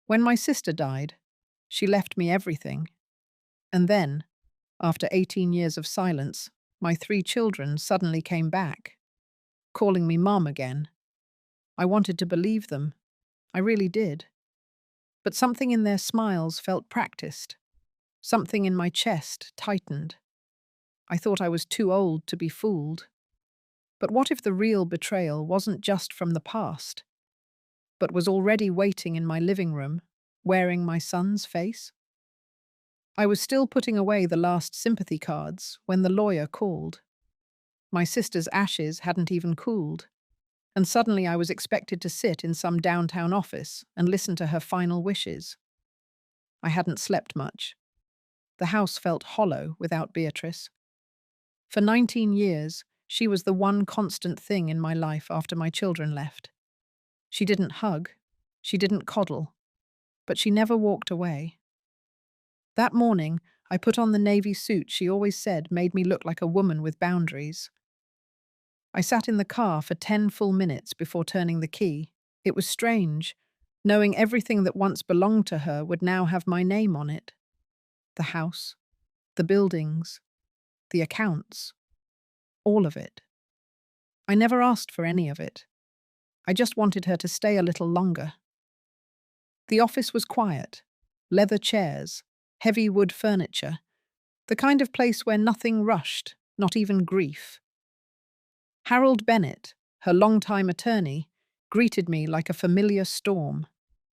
When my sister died, she left me everything. And then, after 18 years of silence, my three children suddenly came back, calling me Mum again. I wanted to believe them. I really did. But something in their smiles felt practiced. Something in my chest tightened. I thought I was too old to be fooled. But what if the real betrayal wasn't just from the past, but was already waiting in my living room, wearing my son's face? I was still putting away the last sympathy cards when the lawyer called. My sister's ashes hadn't even cooled, and suddenly I was expected to sit in some downtown office and listen to her final wishes. I hadn't slept much. The house felt hollow without Beatrice. For 19 years, she was the one constant thing in my life after my children left. She didn't hug, she didn't coddle, but she never walked away. That morning, I put on the navy suit she always said made me look like a woman with boundaries. I sat in the car for 10 full minutes before turning the key. It was strange, knowing everything that once belonged to her would now have my name on it. The house, the buildings, the accounts, all of it. I never asked for any of it. I just wanted her to stay a little longer. The office was quiet. Leather chairs, heavy wood furniture, the kind of place where nothing rushed, not even grief. Harold Bennett, her longtime attorney, greeted me like a familiar storm.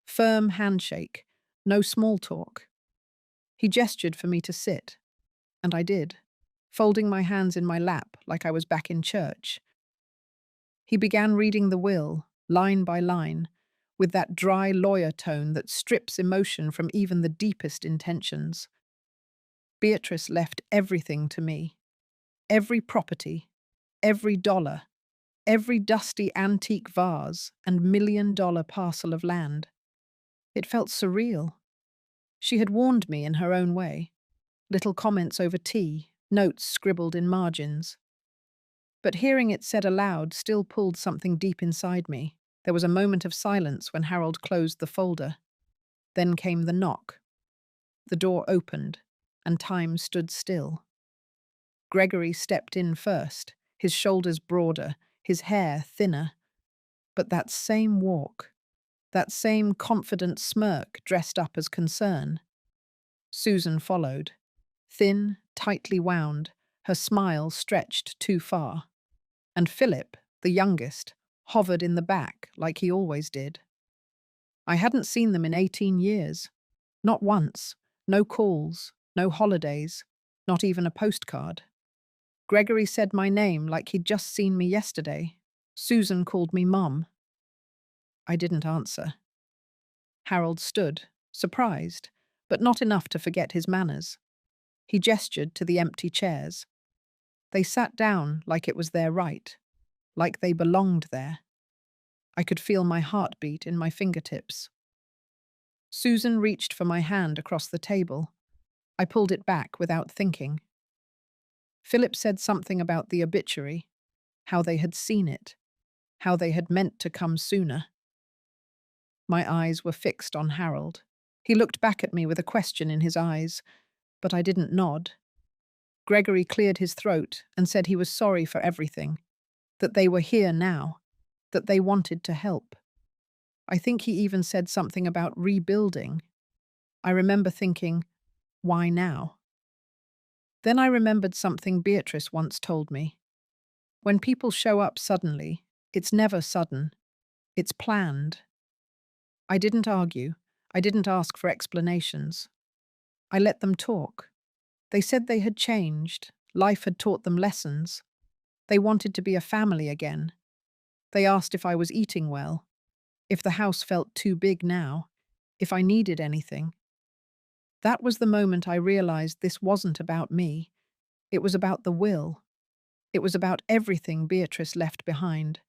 Firm handshake, no small talk. He gestured for me to sit, and I did, folding my hands in my lap like I was back in church. He began reading the will, line by line, with that dry lawyer tone that strips emotion from even the deepest intentions. Beatrice left everything to me. Every property, every dollar, every dusty antique vase and million-dollar parcel of land. It felt surreal. She had warned me in her own way. Little comments over tea, notes scribbled in margins. But hearing it said aloud still pulled something deep inside me. There was a moment of silence when Harold closed the folder. Then came the knock. The door opened, and time stood still. Gregory stepped in first, his shoulders broader, his hair thinner. But that same walk, that same confident smirk dressed up as concern. Susan followed, thin, tightly wound, her smile stretched too far. And Philip, the youngest, hovered in the back like he always did. I hadn't seen them in 18 years. Not once. No calls, no holidays, not even a postcard. Gregory said my name like he'd just seen me yesterday. Susan called me Mum. I didn't answer. Harold stood, surprised, but not enough to forget his manners. He gestured to the empty chairs. They sat down like it was their right, like they belonged there. I could feel my heartbeat in my fingertips. Susan reached for my hand across the table. I pulled it back without thinking. Philip said something about the obituary, how they had seen it, how they had meant to come sooner. My eyes were fixed on Harold. He looked back at me with a question in his eyes, but I didn't nod. Gregory cleared his throat and said he was sorry for everything, that they were here now, that they wanted to help. I think he even said something about rebuilding. I remember thinking, why now? Then I remembered something Beatrice once told me. When people show up suddenly, it's never sudden. It's planned. I didn't argue. I didn't ask for explanations. I let them talk. They said they had changed. Life had taught them lessons. They wanted to be a family again. They asked if I was eating well, if the house felt too big now, if I needed anything. That was the moment I realized this wasn't about me. It was about the will. It was about everything Beatrice left behind.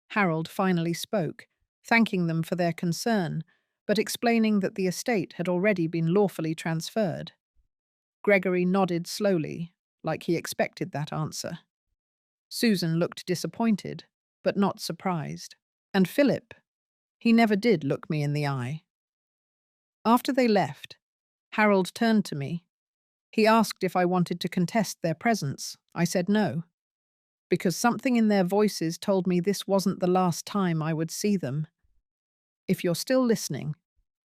Harold finally spoke, thanking them for their concern, but explaining that the estate had already been lawfully transferred. Gregory nodded slowly, like he expected that answer. Susan looked disappointed, but not surprised. And Philip, he never did look me in the eye. After they left, Harold turned to me. He asked if I wanted to contest their presence. I said no, because something in their voices told me this wasn't the last time I would see them. If you're still listening,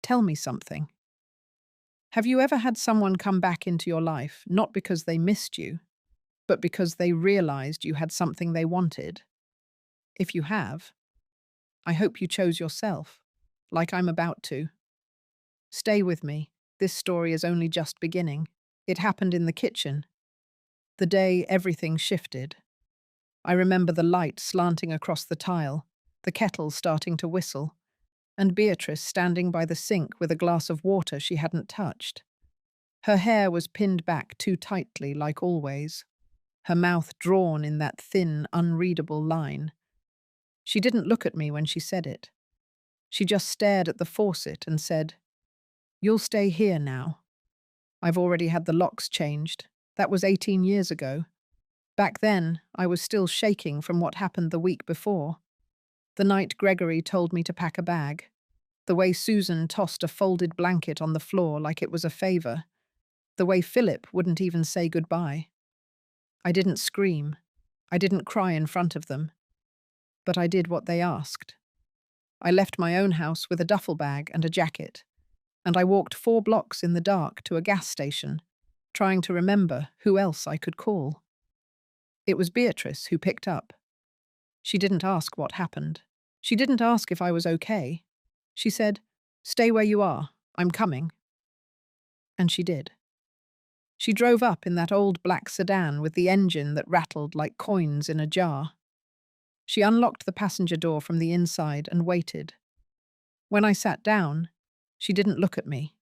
tell me something. Have you ever had someone come back into your life, not because they missed you, but because they realized you had something they wanted? If you have, I hope you chose yourself, like I'm about to. Stay with me. This story is only just beginning. It happened in the kitchen, the day everything shifted. I remember the light slanting across the tile, the kettle starting to whistle, and Beatrice standing by the sink with a glass of water she hadn't touched. Her hair was pinned back too tightly, like always, her mouth drawn in that thin, unreadable line. She didn't look at me when she said it. She just stared at the faucet and said, "You'll stay here now. I've already had the locks changed. That was 18 years ago. Back then, I was still shaking from what happened the week before. The night Gregory told me to pack a bag. The way Susan tossed a folded blanket on the floor like it was a favor. The way Philip wouldn't even say goodbye. I didn't scream. I didn't cry in front of them. But I did what they asked. I left my own house with a duffel bag and a jacket, and I walked 4 blocks in the dark to a gas station, trying to remember who else I could call. It was Beatrice who picked up. She didn't ask what happened. She didn't ask if I was okay. She said, "Stay where you are. I'm coming." And she did. She drove up in that old black sedan with the engine that rattled like coins in a jar. She unlocked the passenger door from the inside and waited. When I sat down, she didn't look at me.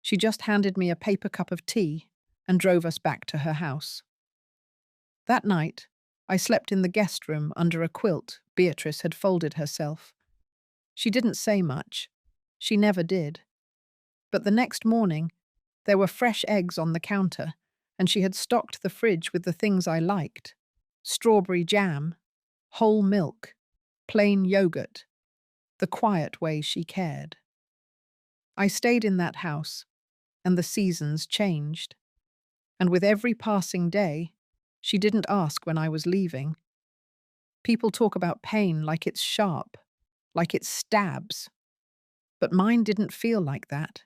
She just handed me a paper cup of tea and drove us back to her house. That night, I slept in the guest room under a quilt Beatrice had folded herself. She didn't say much. She never did. But the next morning, there were fresh eggs on the counter, and she had stocked the fridge with the things I liked: strawberry jam, whole milk, plain yogurt, the quiet way she cared. I stayed in that house, and the seasons changed. And with every passing day, she didn't ask when I was leaving. People talk about pain like it's sharp, like it stabs. But mine didn't feel like that.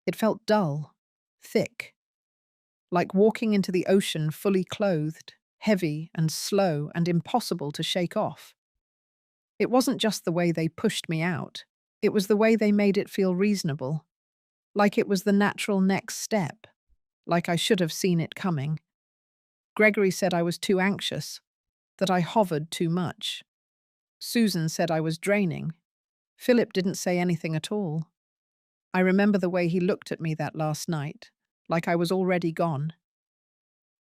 It felt dull, thick, like walking into the ocean fully clothed, heavy and slow and impossible to shake off. It wasn't just the way they pushed me out. It was the way they made it feel reasonable, like it was the natural next step, like I should have seen it coming. Gregory said I was too anxious, that I hovered too much. Susan said I was draining. Philip didn't say anything at all. I remember the way he looked at me that last night, like I was already gone.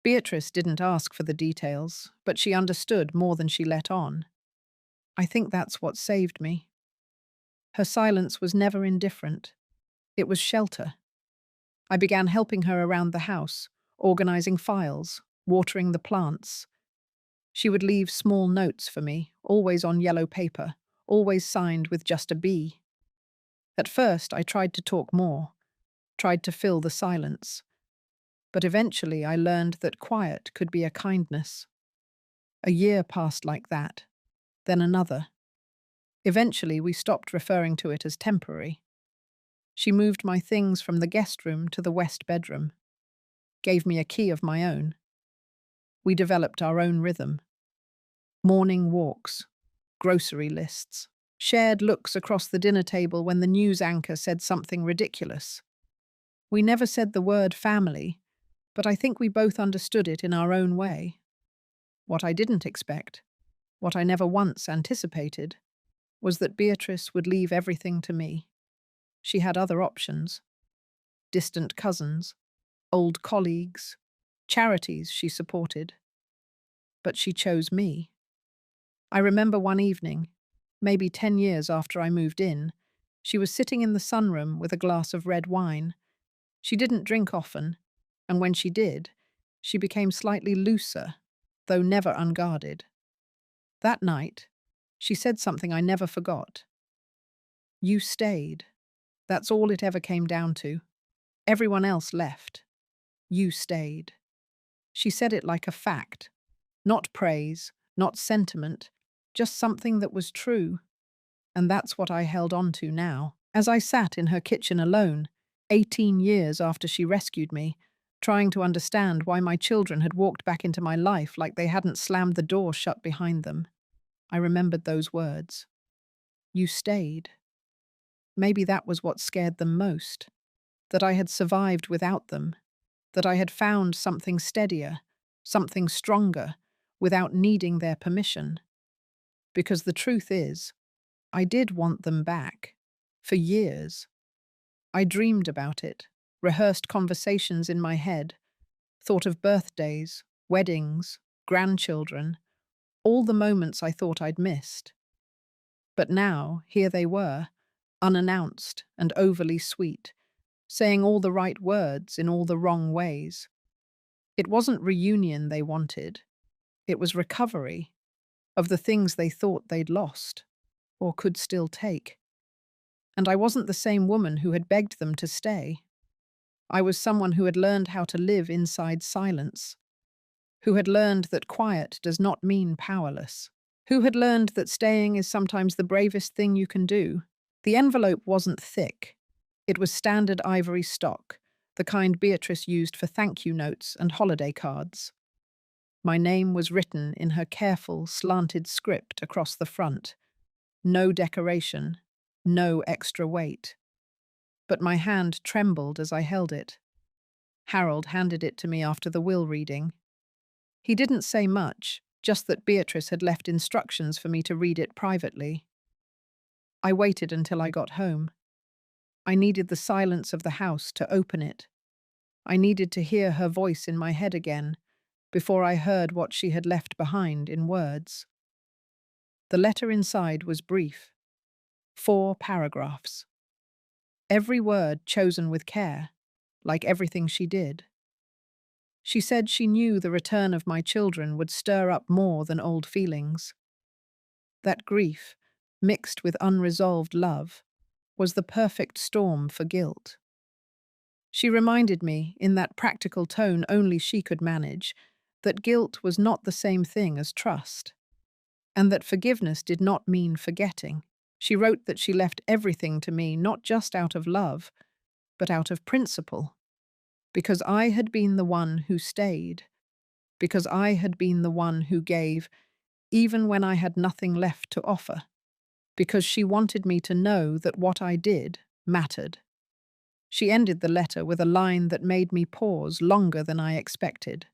Beatrice didn't ask for the details, but she understood more than she let on. I think that's what saved me. Her silence was never indifferent. It was shelter. I began helping her around the house, organizing files, watering the plants. She would leave small notes for me, always on yellow paper, always signed with just a B. At first, I tried to talk more, tried to fill the silence. But eventually I learned that quiet could be a kindness. A year passed like that, then another. Eventually we stopped referring to it as temporary. She moved my things from the guest room to the west bedroom, gave me a key of my own. We developed our own rhythm. Morning walks, grocery lists, shared looks across the dinner table when the news anchor said something ridiculous. We never said the word family, but I think we both understood it in our own way. What I didn't expect, what I never once anticipated, was that Beatrice would leave everything to me. She had other options: distant cousins, old colleagues, charities she supported. But she chose me. I remember one evening, maybe 10 years after I moved in, she was sitting in the sunroom with a glass of red wine. She didn't drink often, and when she did, she became slightly looser, though never unguarded. That night, she said something I never forgot. "You stayed." That's all it ever came down to. Everyone else left. You stayed. She said it like a fact, not praise, not sentiment, just something that was true. And that's what I held on to now. As I sat in her kitchen alone, 18 years after she rescued me, trying to understand why my children had walked back into my life like they hadn't slammed the door shut behind them, I remembered those words. You stayed. Maybe that was what scared them most, that I had survived without them, that I had found something steadier, something stronger, without needing their permission. Because the truth is, I did want them back. For years. I dreamed about it, rehearsed conversations in my head, thought of birthdays, weddings, grandchildren, all the moments I thought I'd missed. But now, here they were, unannounced and overly sweet, saying all the right words in all the wrong ways. It wasn't reunion they wanted. It was recovery of the things they thought they'd lost, or could still take. And I wasn't the same woman who had begged them to stay. I was someone who had learned how to live inside silence, who had learned that quiet does not mean powerless, who had learned that staying is sometimes the bravest thing you can do. The envelope wasn't thick. It was standard ivory stock, the kind Beatrice used for thank you notes and holiday cards. My name was written in her careful, slanted script across the front. No decoration, no extra weight. But my hand trembled as I held it. Harold handed it to me after the will reading. He didn't say much, just that Beatrice had left instructions for me to read it privately. I waited until I got home. I needed the silence of the house to open it. I needed to hear her voice in my head again, before I heard what she had left behind in words. The letter inside was brief. 4 paragraphs. Every word chosen with care, like everything she did. She said she knew the return of my children would stir up more than old feelings. That grief, mixed with unresolved love, was the perfect storm for guilt. She reminded me, in that practical tone only she could manage, that guilt was not the same thing as trust, and that forgiveness did not mean forgetting. She wrote that she left everything to me not just out of love, but out of principle, because I had been the one who stayed, because I had been the one who gave, even when I had nothing left to offer, because she wanted me to know that what I did mattered. She ended the letter with a line that made me pause longer than I expected.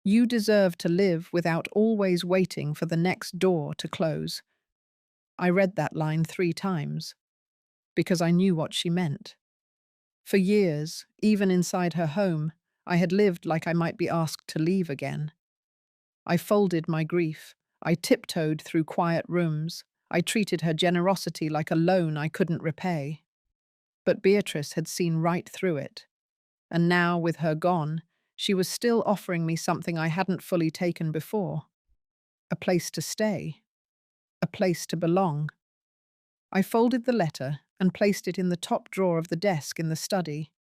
You deserve to live without always waiting for the next door to close. I read that line 3 times, because I knew what she meant. For years, even inside her home, I had lived like I might be asked to leave again. I folded my grief. I tiptoed through quiet rooms. I treated her generosity like a loan I couldn't repay. But Beatrice had seen right through it. And now, with her gone, she was still offering me something I hadn't fully taken before. A place to stay. A place to belong. I folded the letter and placed it in the top drawer of the desk in the study.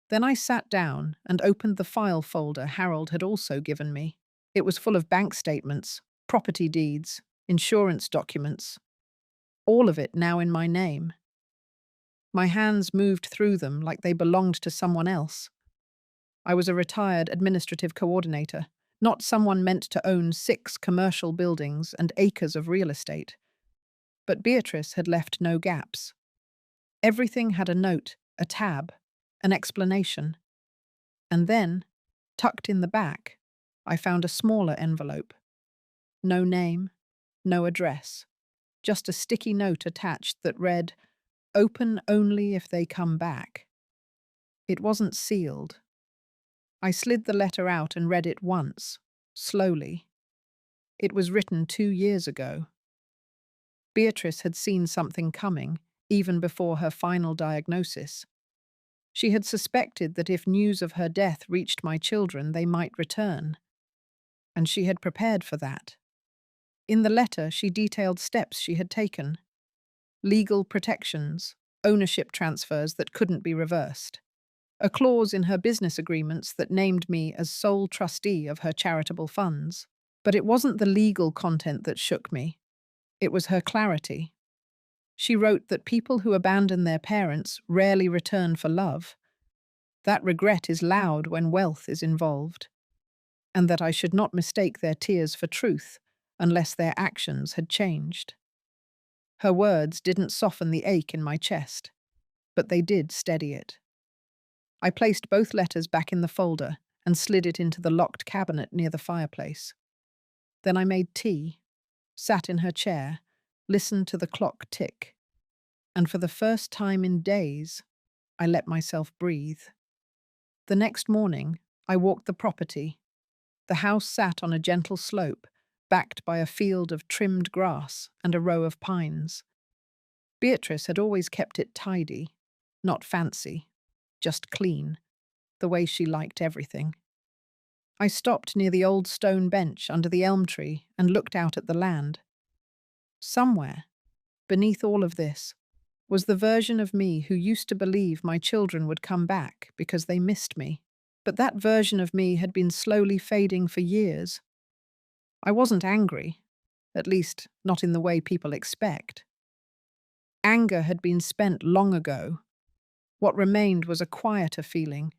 Then I sat down and opened the file folder Harold had also given me. It was full of bank statements, property deeds, insurance documents, all of it now in my name. My hands moved through them like they belonged to someone else. I was a retired administrative coordinator, not someone meant to own 6 commercial buildings and acres of real estate. But Beatrice had left no gaps. Everything had a note, a tab, an explanation. And then, tucked in the back, I found a smaller envelope. No name, no address, just a sticky note attached that read, "Open only if they come back." It wasn't sealed. I slid the letter out and read it once, slowly. It was written 2 years ago. Beatrice had seen something coming, even before her final diagnosis. She had suspected that if news of her death reached my children, they might return. And she had prepared for that. In the letter, she detailed steps she had taken. Legal protections, ownership transfers that couldn't be reversed, a clause in her business agreements that named me as sole trustee of her charitable funds. But it wasn't the legal content that shook me. It was her clarity. She wrote that people who abandon their parents rarely return for love. That regret is loud when wealth is involved, and that I should not mistake their tears for truth unless their actions had changed. Her words didn't soften the ache in my chest, but they did steady it. I placed both letters back in the folder and slid it into the locked cabinet near the fireplace. Then I made tea, sat in her chair, listened to the clock tick, and for the first time in days, I let myself breathe. The next morning, I walked the property. The house sat on a gentle slope, backed by a field of trimmed grass and a row of pines. Beatrice had always kept it tidy, not fancy, just clean, the way she liked everything. I stopped near the old stone bench under the elm tree and looked out at the land. Somewhere, beneath all of this, was the version of me who used to believe my children would come back because they missed me. But that version of me had been slowly fading for years. I wasn't angry, at least not in the way people expect. Anger had been spent long ago. What remained was a quieter feeling.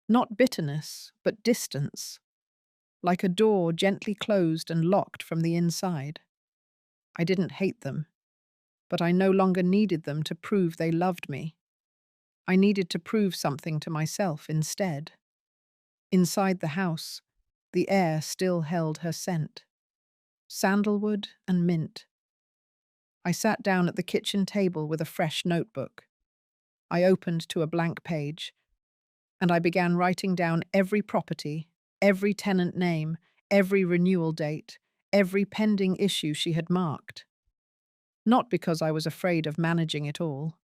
Not bitterness, but distance, like a door gently closed and locked from the inside. I didn't hate them, but I no longer needed them to prove they loved me. I needed to prove something to myself instead. Inside the house, the air still held her scent. Sandalwood and mint. I sat down at the kitchen table with a fresh notebook. I opened to a blank page, and I began writing down every property, every tenant name, every renewal date, every pending issue she had marked. Not because I was afraid of managing it all,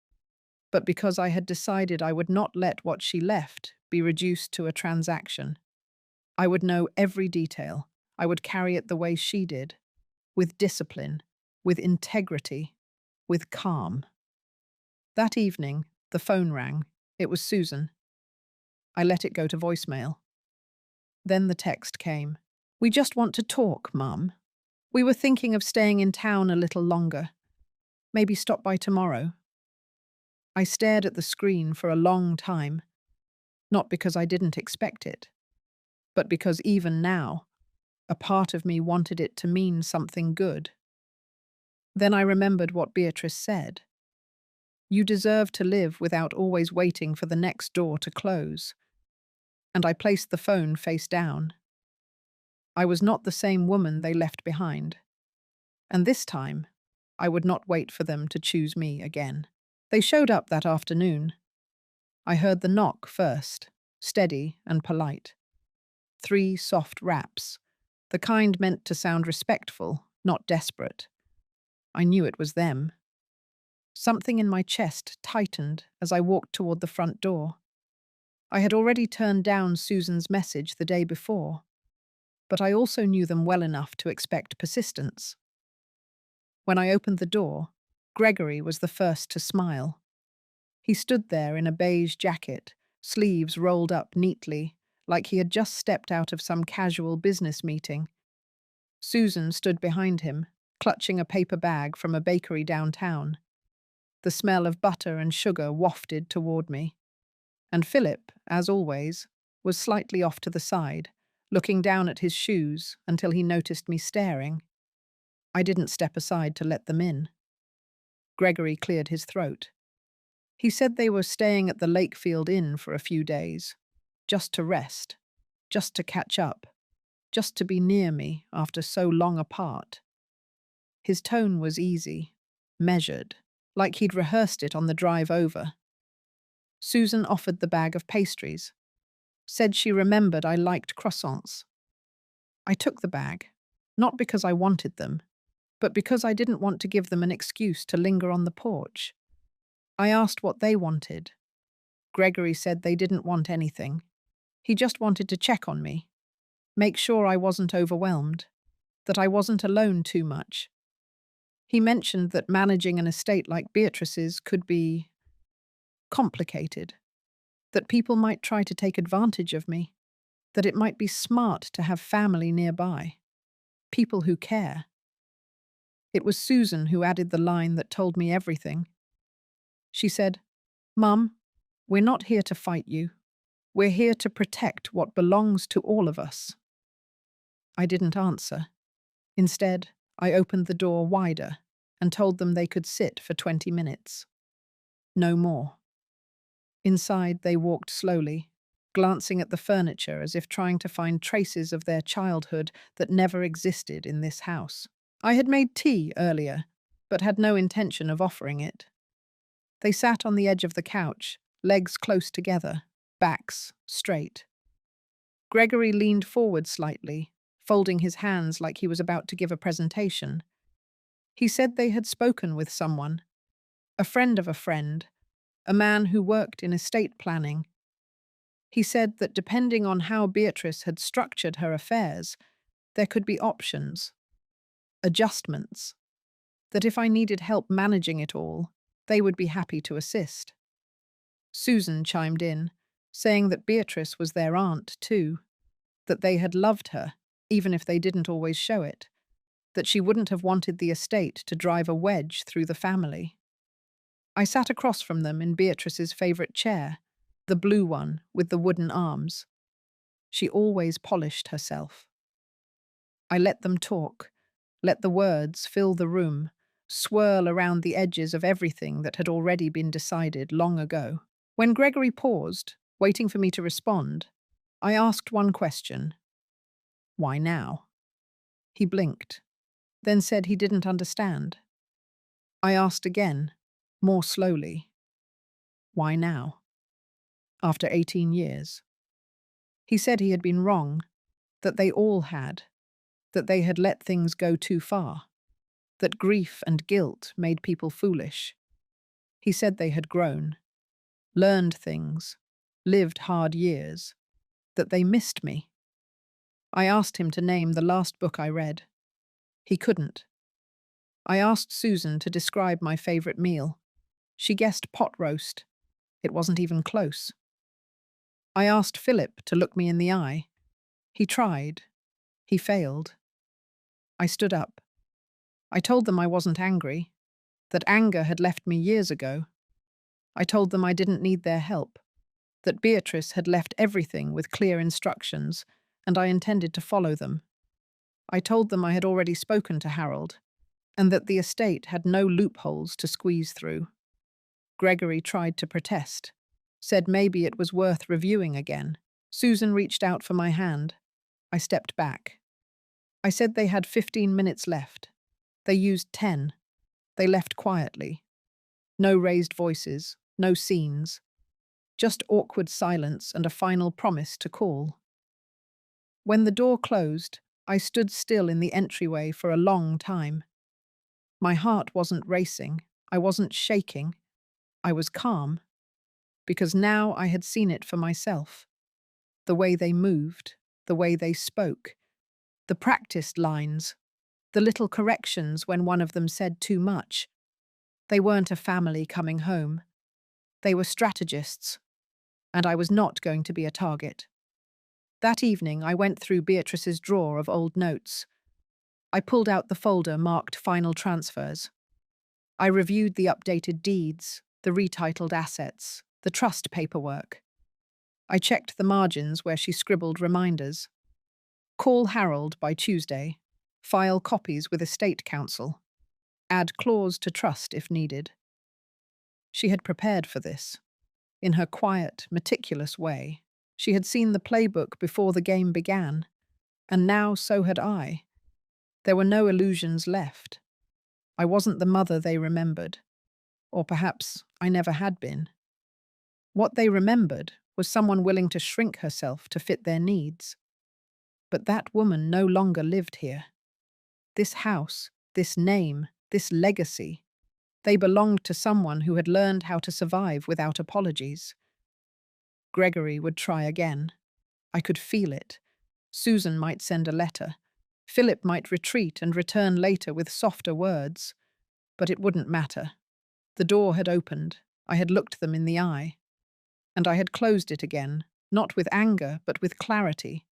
but because I had decided I would not let what she left be reduced to a transaction. I would know every detail. I would carry it the way she did, with discipline, with integrity, with calm. That evening, the phone rang. It was Susan. I let it go to voicemail. Then the text came. "We just want to talk, Mum. We were thinking of staying in town a little longer. Maybe stop by tomorrow." I stared at the screen for a long time, not because I didn't expect it, but because even now, a part of me wanted it to mean something good. Then I remembered what Beatrice said. You deserve to live without always waiting for the next door to close. And I placed the phone face down. I was not the same woman they left behind. And this time, I would not wait for them to choose me again. They showed up that afternoon. I heard the knock first, steady and polite. 3 soft raps, the kind meant to sound respectful, not desperate. I knew it was them. Something in my chest tightened as I walked toward the front door. I had already turned down Susan's message the day before, but I also knew them well enough to expect persistence. When I opened the door, Gregory was the first to smile. He stood there in a beige jacket, sleeves rolled up neatly, like he had just stepped out of some casual business meeting. Susan stood behind him, clutching a paper bag from a bakery downtown. The smell of butter and sugar wafted toward me. And Philip, as always, was slightly off to the side, looking down at his shoes until he noticed me staring. I didn't step aside to let them in. Gregory cleared his throat. He said they were staying at the Lakefield Inn for a few days, just to rest, just to catch up, just to be near me after so long apart. His tone was easy, measured, like he'd rehearsed it on the drive over. Susan offered the bag of pastries, said she remembered I liked croissants. I took the bag, not because I wanted them, but because I didn't want to give them an excuse to linger on the porch. I asked what they wanted. Gregory said they didn't want anything. He just wanted to check on me, make sure I wasn't overwhelmed, that I wasn't alone too much. He mentioned that managing an estate like Beatrice's could be complicated, that people might try to take advantage of me, that it might be smart to have family nearby, people who care. It was Susan who added the line that told me everything. She said, "Mum, we're not here to fight you. We're here to protect what belongs to all of us." I didn't answer. Instead, I opened the door wider and told them they could sit for 20 minutes. No more. Inside, they walked slowly, glancing at the furniture as if trying to find traces of their childhood that never existed in this house. I had made tea earlier, but had no intention of offering it. They sat on the edge of the couch, legs close together, backs straight. Gregory leaned forward slightly, folding his hands like he was about to give a presentation. He said they had spoken with someone, a friend of a friend, a man who worked in estate planning. He said that depending on how Beatrice had structured her affairs, there could be options, adjustments, that if I needed help managing it all, they would be happy to assist. Susan chimed in, saying that Beatrice was their aunt too, that they had loved her, even if they didn't always show it, that she wouldn't have wanted the estate to drive a wedge through the family. I sat across from them in Beatrice's favourite chair, the blue one with the wooden arms. She always polished herself. I let them talk, let the words fill the room, swirl around the edges of everything that had already been decided long ago. When Gregory paused, waiting for me to respond, I asked one question. Why now? He blinked, then said he didn't understand. I asked again, more slowly. Why now? After 18 years. He said he had been wrong, that they all had, that they had let things go too far, that grief and guilt made people foolish. He said they had grown, learned things, lived hard years, that they missed me. I asked him to name the last book I read. He couldn't. I asked Susan to describe my favourite meal. She guessed pot roast. It wasn't even close. I asked Philip to look me in the eye. He tried. He failed. I stood up. I told them I wasn't angry, that anger had left me years ago. I told them I didn't need their help, that Beatrice had left everything with clear instructions, and I intended to follow them. I told them I had already spoken to Harold, and that the estate had no loopholes to squeeze through. Gregory tried to protest, said maybe it was worth reviewing again. Susan reached out for my hand. I stepped back. I said they had 15 minutes left. They used 10. They left quietly. No raised voices, no scenes. Just awkward silence and a final promise to call. When the door closed, I stood still in the entryway for a long time. My heart wasn't racing. I wasn't shaking. I was calm, because now I had seen it for myself. The way they moved, the way they spoke, the practiced lines, the little corrections when one of them said too much. They weren't a family coming home. They were strategists, and I was not going to be a target. That evening, I went through Beatrice's drawer of old notes. I pulled out the folder marked Final Transfers. I reviewed the updated deeds, the retitled assets, the trust paperwork. I checked the margins where she scribbled reminders. Call Harold by Tuesday. File copies with Estate Council. Add clause to trust if needed. She had prepared for this. In her quiet, meticulous way, she had seen the playbook before the game began, and now so had I. There were no illusions left. I wasn't the mother they remembered, or perhaps I never had been. What they remembered was someone willing to shrink herself to fit their needs. But that woman no longer lived here. This house, this name, this legacy, they belonged to someone who had learned how to survive without apologies. Gregory would try again. I could feel it. Susan might send a letter. Philip might retreat and return later with softer words. But it wouldn't matter. The door had opened, I had looked them in the eye, and I had closed it again, not with anger, but with clarity.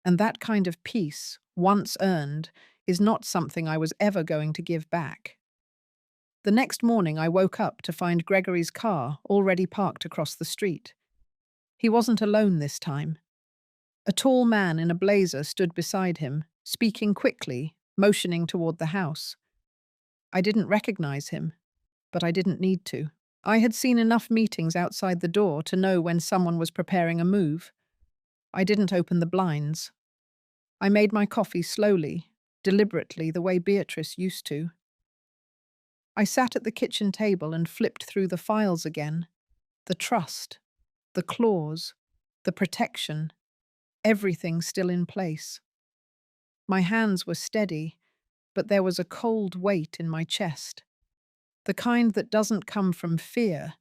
And that kind of peace, once earned, is not something I was ever going to give back. The next morning I woke up to find Gregory's car already parked across the street. He wasn't alone this time. A tall man in a blazer stood beside him, speaking quickly, motioning toward the house. I didn't recognize him, but I didn't need to. I had seen enough meetings outside the door to know when someone was preparing a move. I didn't open the blinds. I made my coffee slowly, deliberately, the way Beatrice used to. I sat at the kitchen table and flipped through the files again. The trust, the clause, the protection, everything still in place. My hands were steady, but there was a cold weight in my chest. The kind that doesn't come from fear,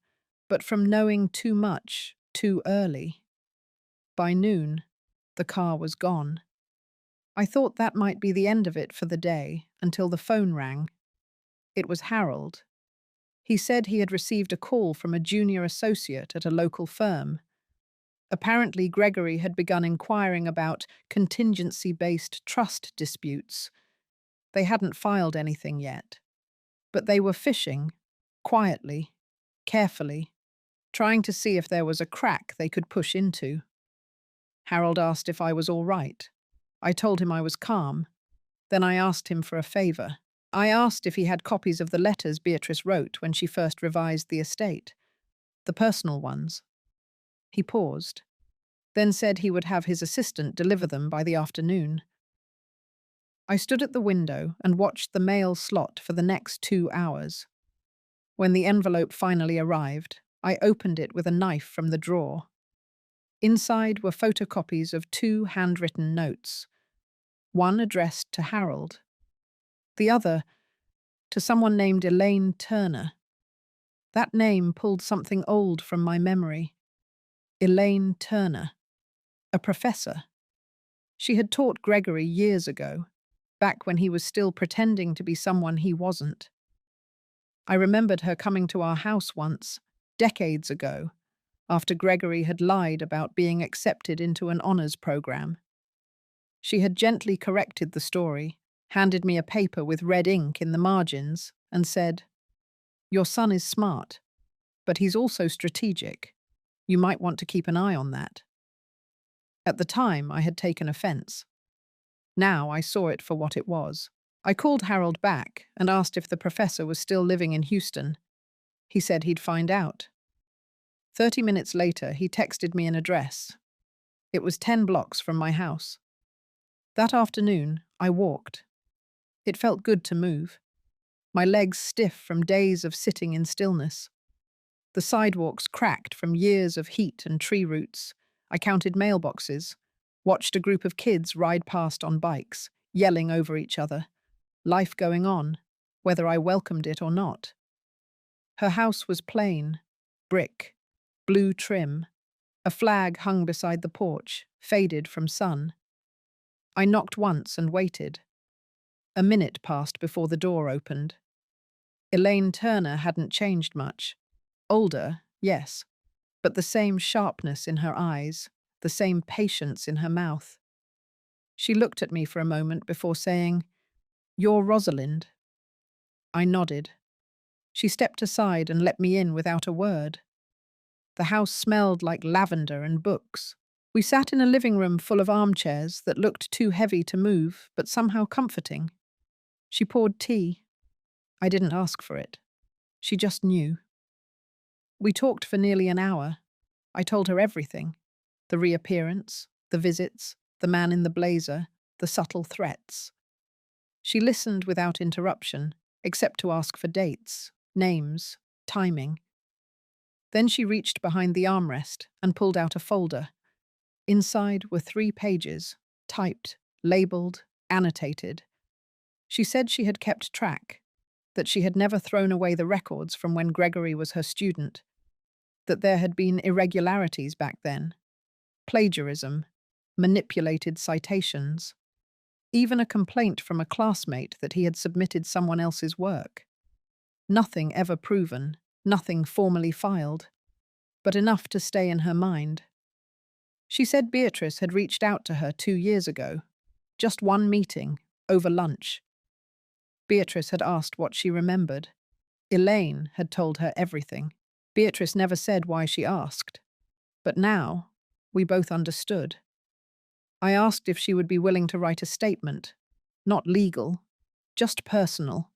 but from knowing too much, too early. By noon, the car was gone. I thought that might be the end of it for the day, until the phone rang. It was Harold. He said he had received a call from a junior associate at a local firm. Apparently, Gregory had begun inquiring about contingency-based trust disputes. They hadn't filed anything yet, but they were fishing, quietly, carefully, trying to see if there was a crack they could push into. Harold asked if I was all right. I told him I was calm. Then I asked him for a favor. I asked if he had copies of the letters Beatrice wrote when she first revised the estate, the personal ones. He paused, then said he would have his assistant deliver them by the afternoon. I stood at the window and watched the mail slot for the next 2 hours. When the envelope finally arrived, I opened it with a knife from the drawer. Inside were photocopies of 2 handwritten notes, one addressed to Harold, the other to someone named Elaine Turner. That name pulled something old from my memory. Elaine Turner, a professor. She had taught Gregory years ago, back when he was still pretending to be someone he wasn't. I remembered her coming to our house once, decades ago, after Gregory had lied about being accepted into an honors program. She had gently corrected the story, handed me a paper with red ink in the margins, and said, "Your son is smart, but he's also strategic. You might want to keep an eye on that." At the time, I had taken offense. Now I saw it for what it was. I called Harold back and asked if the professor was still living in Houston. He said he'd find out. 30 minutes later, he texted me an address. It was 10 blocks from my house. That afternoon, I walked. It felt good to move. My legs stiff from days of sitting in stillness. The sidewalks cracked from years of heat and tree roots. I counted mailboxes, watched a group of kids ride past on bikes, yelling over each other. Life going on, whether I welcomed it or not. Her house was plain, brick, blue trim. A flag hung beside the porch, faded from sun. I knocked once and waited. A minute passed before the door opened. Elaine Turner hadn't changed much. Older, yes, but the same sharpness in her eyes, the same patience in her mouth. She looked at me for a moment before saying, "You're Rosalind." I nodded. She stepped aside and let me in without a word. The house smelled like lavender and books. We sat in a living room full of armchairs that looked too heavy to move, but somehow comforting. She poured tea. I didn't ask for it. She just knew. We talked for nearly an hour. I told her everything. The reappearance, the visits, the man in the blazer, the subtle threats. She listened without interruption, except to ask for dates, names, timing. Then she reached behind the armrest and pulled out a folder. Inside were 3 pages, typed, labeled, annotated. She said she had kept track, that she had never thrown away the records from when Gregory was her student, that there had been irregularities back then, plagiarism, manipulated citations, even a complaint from a classmate that he had submitted someone else's work. Nothing ever proven, nothing formally filed, but enough to stay in her mind. She said Beatrice had reached out to her 2 years ago, just one meeting, over lunch. Beatrice had asked what she remembered. Elaine had told her everything. Beatrice never said why she asked, but now we both understood. I asked if she would be willing to write a statement, not legal, just personal,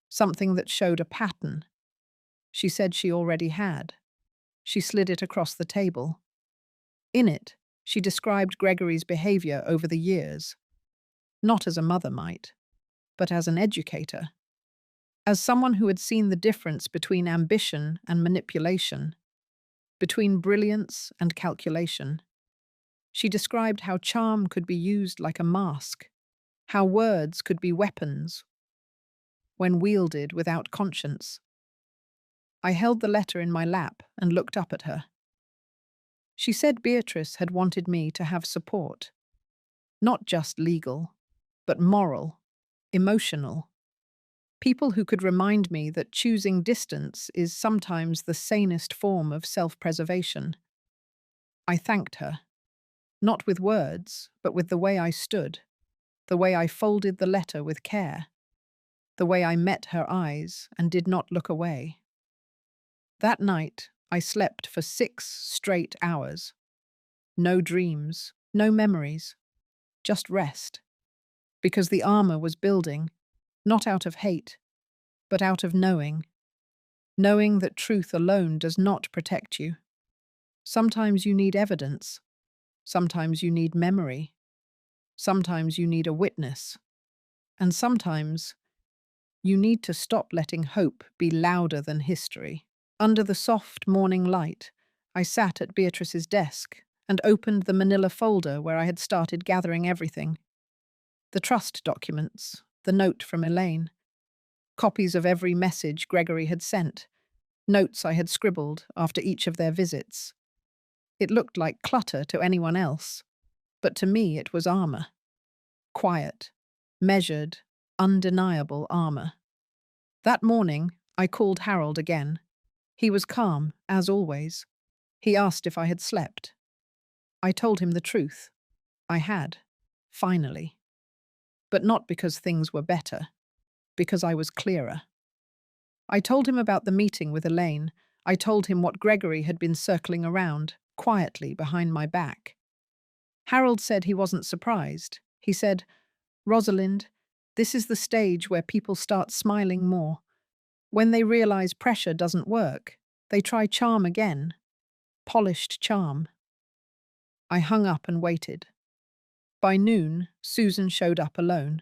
something that showed a pattern. She said she already had. She slid it across the table. In it, she described Gregory's behavior over the years, not as a mother might, but as an educator, as someone who had seen the difference between ambition and manipulation, between brilliance and calculation. She described how charm could be used like a mask, how words could be weapons when wielded without conscience. I held the letter in my lap and looked up at her. She said Beatrice had wanted me to have support, not just legal, but moral, emotional. People who could remind me that choosing distance is sometimes the sanest form of self-preservation. I thanked her, not with words, but with the way I stood, the way I folded the letter with care, the way I met her eyes and did not look away. That night, I slept for 6 straight hours. No dreams, no memories, just rest. Because the armor was building, not out of hate, but out of knowing. Knowing that truth alone does not protect you. Sometimes you need evidence. Sometimes you need memory. Sometimes you need a witness. And sometimes you need to stop letting hope be louder than history. Under the soft morning light, I sat at Beatrice's desk and opened the manila folder where I had started gathering everything. The trust documents, the note from Elaine, copies of every message Gregory had sent, notes I had scribbled after each of their visits. It looked like clutter to anyone else, but to me it was armor. Quiet, measured, undeniable armor. That morning, I called Harold again. He was calm, as always. He asked if I had slept. I told him the truth. I had, finally. But not because things were better, because I was clearer. I told him about the meeting with Elaine. I told him what Gregory had been circling around, quietly behind my back. Harold said he wasn't surprised. He said, "Rosalind, this is the stage where people start smiling more. When they realize pressure doesn't work, they try charm again. Polished charm." I hung up and waited. By noon, Susan showed up alone.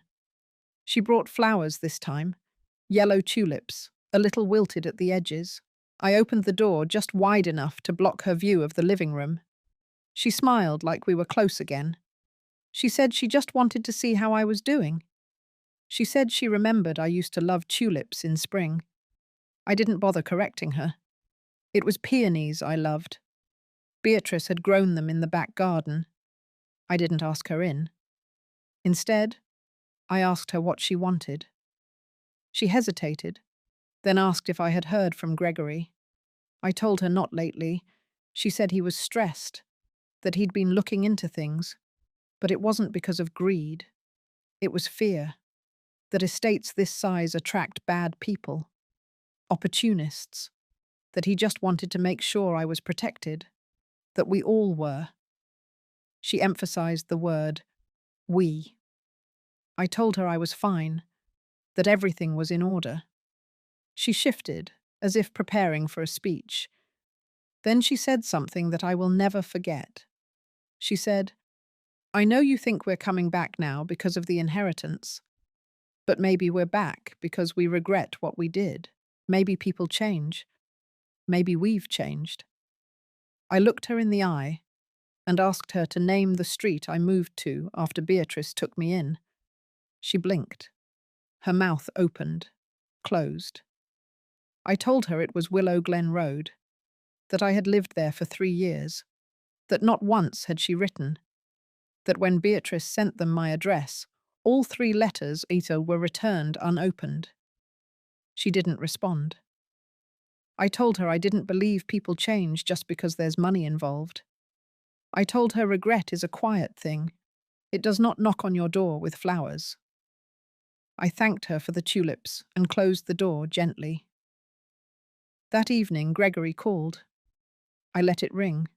She brought flowers this time, yellow tulips, a little wilted at the edges. I opened the door just wide enough to block her view of the living room. She smiled like we were close again. She said she just wanted to see how I was doing. She said she remembered I used to love tulips in spring. I didn't bother correcting her. It was peonies I loved. Beatrice had grown them in the back garden. I didn't ask her in. Instead, I asked her what she wanted. She hesitated, then asked if I had heard from Gregory. I told her not lately. She said he was stressed, that he'd been looking into things, but it wasn't because of greed. It was fear, that estates this size attract bad people, opportunists, that he just wanted to make sure I was protected, that we all were. She emphasized the word, we. I told her I was fine, that everything was in order. She shifted, as if preparing for a speech. Then she said something that I will never forget. She said, "I know you think we're coming back now because of the inheritance, but maybe we're back because we regret what we did. Maybe people change. Maybe we've changed." I looked her in the eye and asked her to name the street I moved to after Beatrice took me in. She blinked. Her mouth opened, closed. I told her it was Willow Glen Road, that I had lived there for 3 years, that not once had she written, that when Beatrice sent them my address, all 3 letters either were returned unopened. She didn't respond. I told her I didn't believe people change just because there's money involved. I told her regret is a quiet thing. It does not knock on your door with flowers. I thanked her for the tulips and closed the door gently. That evening, Gregory called. I let it ring.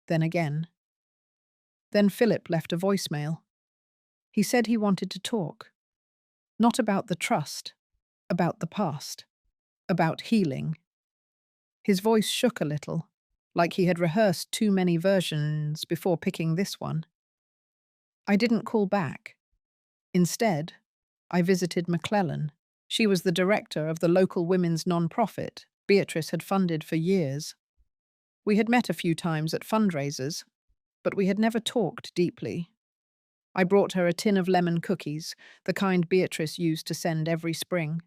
Then again. Then Philip left a voicemail. He said he wanted to talk. Not about the trust, about the past, about healing. His voice shook a little, like he had rehearsed too many versions before picking this one. I didn't call back. Instead, I visited McClellan. She was the director of the local women's non-profit Beatrice had funded for years. We had met a few times at fundraisers, but we had never talked deeply. I brought her a tin of lemon cookies, the kind Beatrice used to send every spring.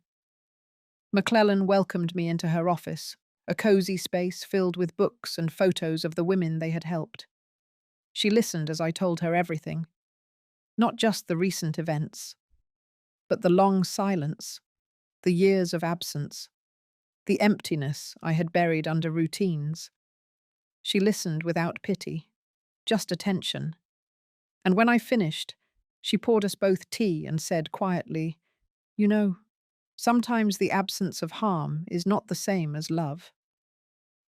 McClellan welcomed me into her office, a cozy space filled with books and photos of the women they had helped. She listened as I told her everything, not just the recent events, but the long silence, the years of absence, the emptiness I had buried under routines. She listened without pity, just attention. And when I finished, she poured us both tea and said quietly, "You know, sometimes the absence of harm is not the same as love."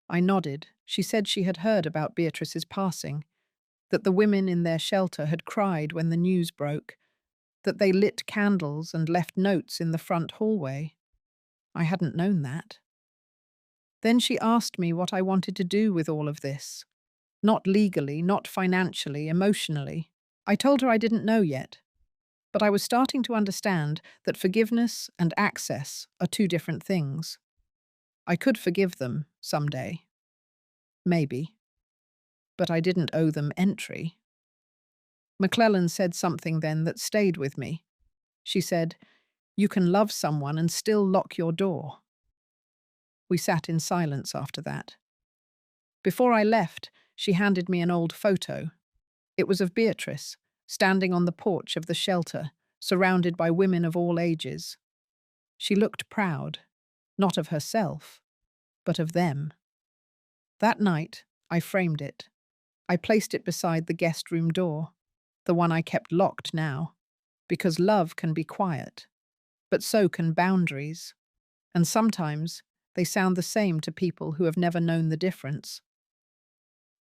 I nodded. She said she had heard about Beatrice's passing, that the women in their shelter had cried when the news broke, that they lit candles and left notes in the front hallway. I hadn't known that. Then she asked me what I wanted to do with all of this. Not legally, not financially, emotionally. I told her I didn't know yet, but I was starting to understand that forgiveness and access are two different things. I could forgive them someday. Maybe. But I didn't owe them entry. McClellan said something then that stayed with me. She said, "You can love someone and still lock your door." We sat in silence after that. Before I left, she handed me an old photo. It was of Beatrice, standing on the porch of the shelter, surrounded by women of all ages. She looked proud, not of herself, but of them. That night, I framed it. I placed it beside the guest room door, the one I kept locked now, because love can be quiet, but so can boundaries, and sometimes they sound the same to people who have never known the difference.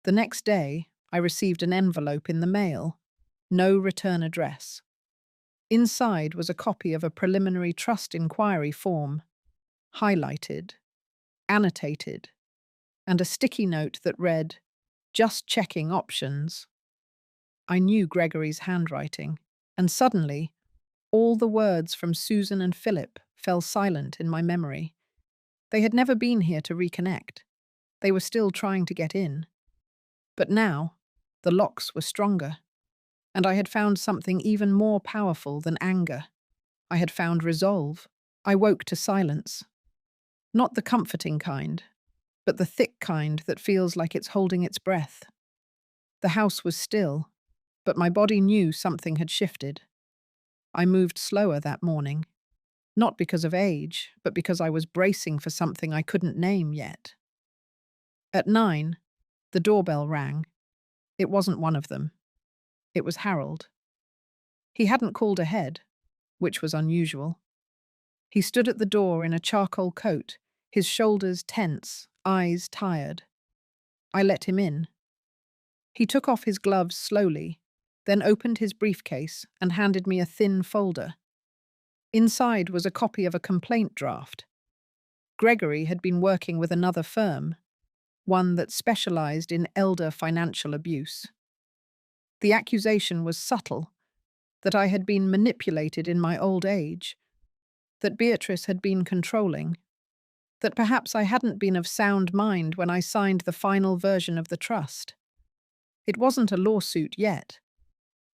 The next day, I received an envelope in the mail, no return address. Inside was a copy of a preliminary trust inquiry form, highlighted, annotated, and a sticky note that read, "Just checking options." I knew Gregory's handwriting, and suddenly, all the words from Susan and Philip fell silent in my memory. They had never been here to reconnect. They were still trying to get in. But now, the locks were stronger, and I had found something even more powerful than anger. I had found resolve. I woke to silence. Not the comforting kind, but the thick kind that feels like it's holding its breath. The house was still, but my body knew something had shifted. I moved slower that morning, not because of age, but because I was bracing for something I couldn't name yet. At 9, the doorbell rang. It wasn't one of them. It was Harold. He hadn't called ahead, which was unusual. He stood at the door in a charcoal coat, his shoulders tense, eyes tired. I let him in. He took off his gloves slowly, then opened his briefcase and handed me a thin folder. Inside was a copy of a complaint draft. Gregory had been working with another firm, one that specialized in elder financial abuse. The accusation was subtle, that I had been manipulated in my old age, that Beatrice had been controlling, that perhaps I hadn't been of sound mind when I signed the final version of the trust. It wasn't a lawsuit yet,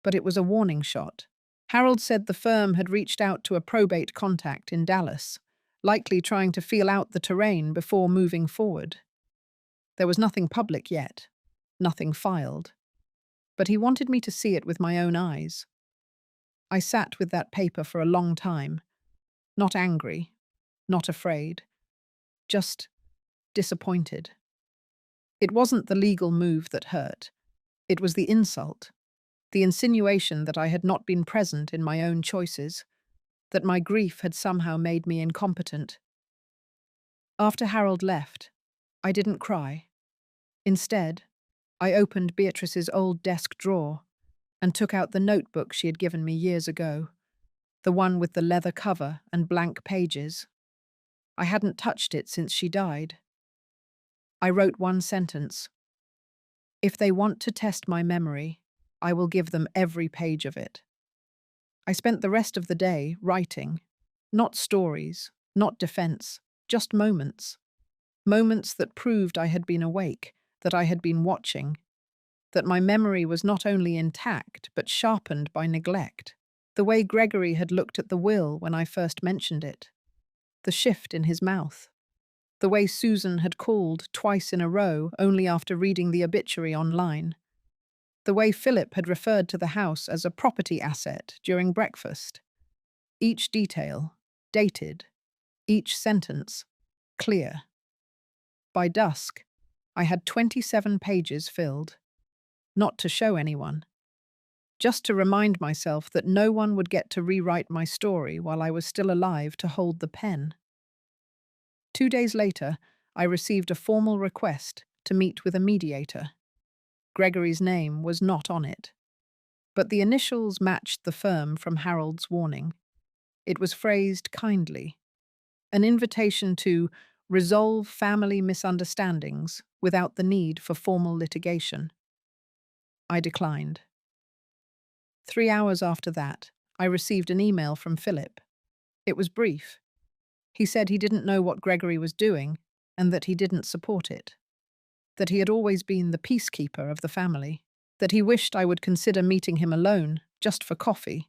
but it was a warning shot. Harold said the firm had reached out to a probate contact in Dallas, likely trying to feel out the terrain before moving forward. There was nothing public yet, nothing filed, but he wanted me to see it with my own eyes. I sat with that paper for a long time, not angry, not afraid, just disappointed. It wasn't the legal move that hurt. It was the insult, the insinuation that I had not been present in my own choices, that my grief had somehow made me incompetent. After Harold left, I didn't cry. Instead, I opened Beatrice's old desk drawer and took out the notebook she had given me years ago, the one with the leather cover and blank pages. I hadn't touched it since she died. I wrote one sentence. If they want to test my memory, I will give them every page of it. I spent the rest of the day writing. Not stories, not defense, just moments. Moments that proved I had been awake, that I had been watching, that my memory was not only intact but sharpened by neglect. The way Gregory had looked at the will when I first mentioned it. The shift in his mouth. The way Susan had called twice in a row only after reading the obituary online. The way Philip had referred to the house as a property asset during breakfast. Each detail, dated. Each sentence, clear. By dusk, I had 27 pages filled. Not to show anyone. Just to remind myself that no one would get to rewrite my story while I was still alive to hold the pen. 2 days later, I received a formal request to meet with a mediator. Gregory's name was not on it, but the initials matched the firm from Harold's warning. It was phrased kindly, an invitation to resolve family misunderstandings without the need for formal litigation. I declined. 3 hours after that, I received an email from Philip. It was brief. He said he didn't know what Gregory was doing and that he didn't support it. That he had always been the peacekeeper of the family. That he wished I would consider meeting him alone, just for coffee.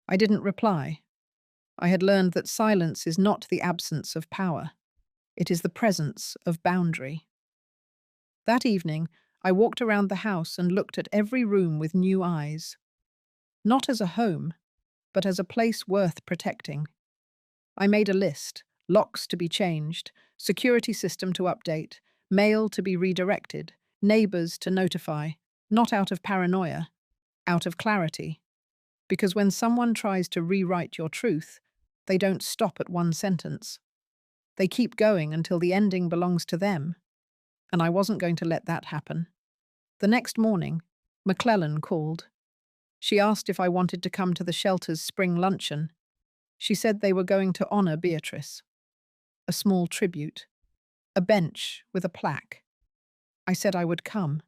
I didn't reply. I had learned that silence is not the absence of power. It is the presence of boundary. That evening, I walked around the house and looked at every room with new eyes. Not as a home, but as a place worth protecting. I made a list: locks to be changed, security system to update, mail to be redirected, neighbors to notify, not out of paranoia, out of clarity. Because when someone tries to rewrite your truth, they don't stop at one sentence. They keep going until the ending belongs to them, and I wasn't going to let that happen. The next morning, McClellan called. She asked if I wanted to come to the shelter's spring luncheon. She said they were going to honor Beatrice. A small tribute. A bench with a plaque. I said I would come.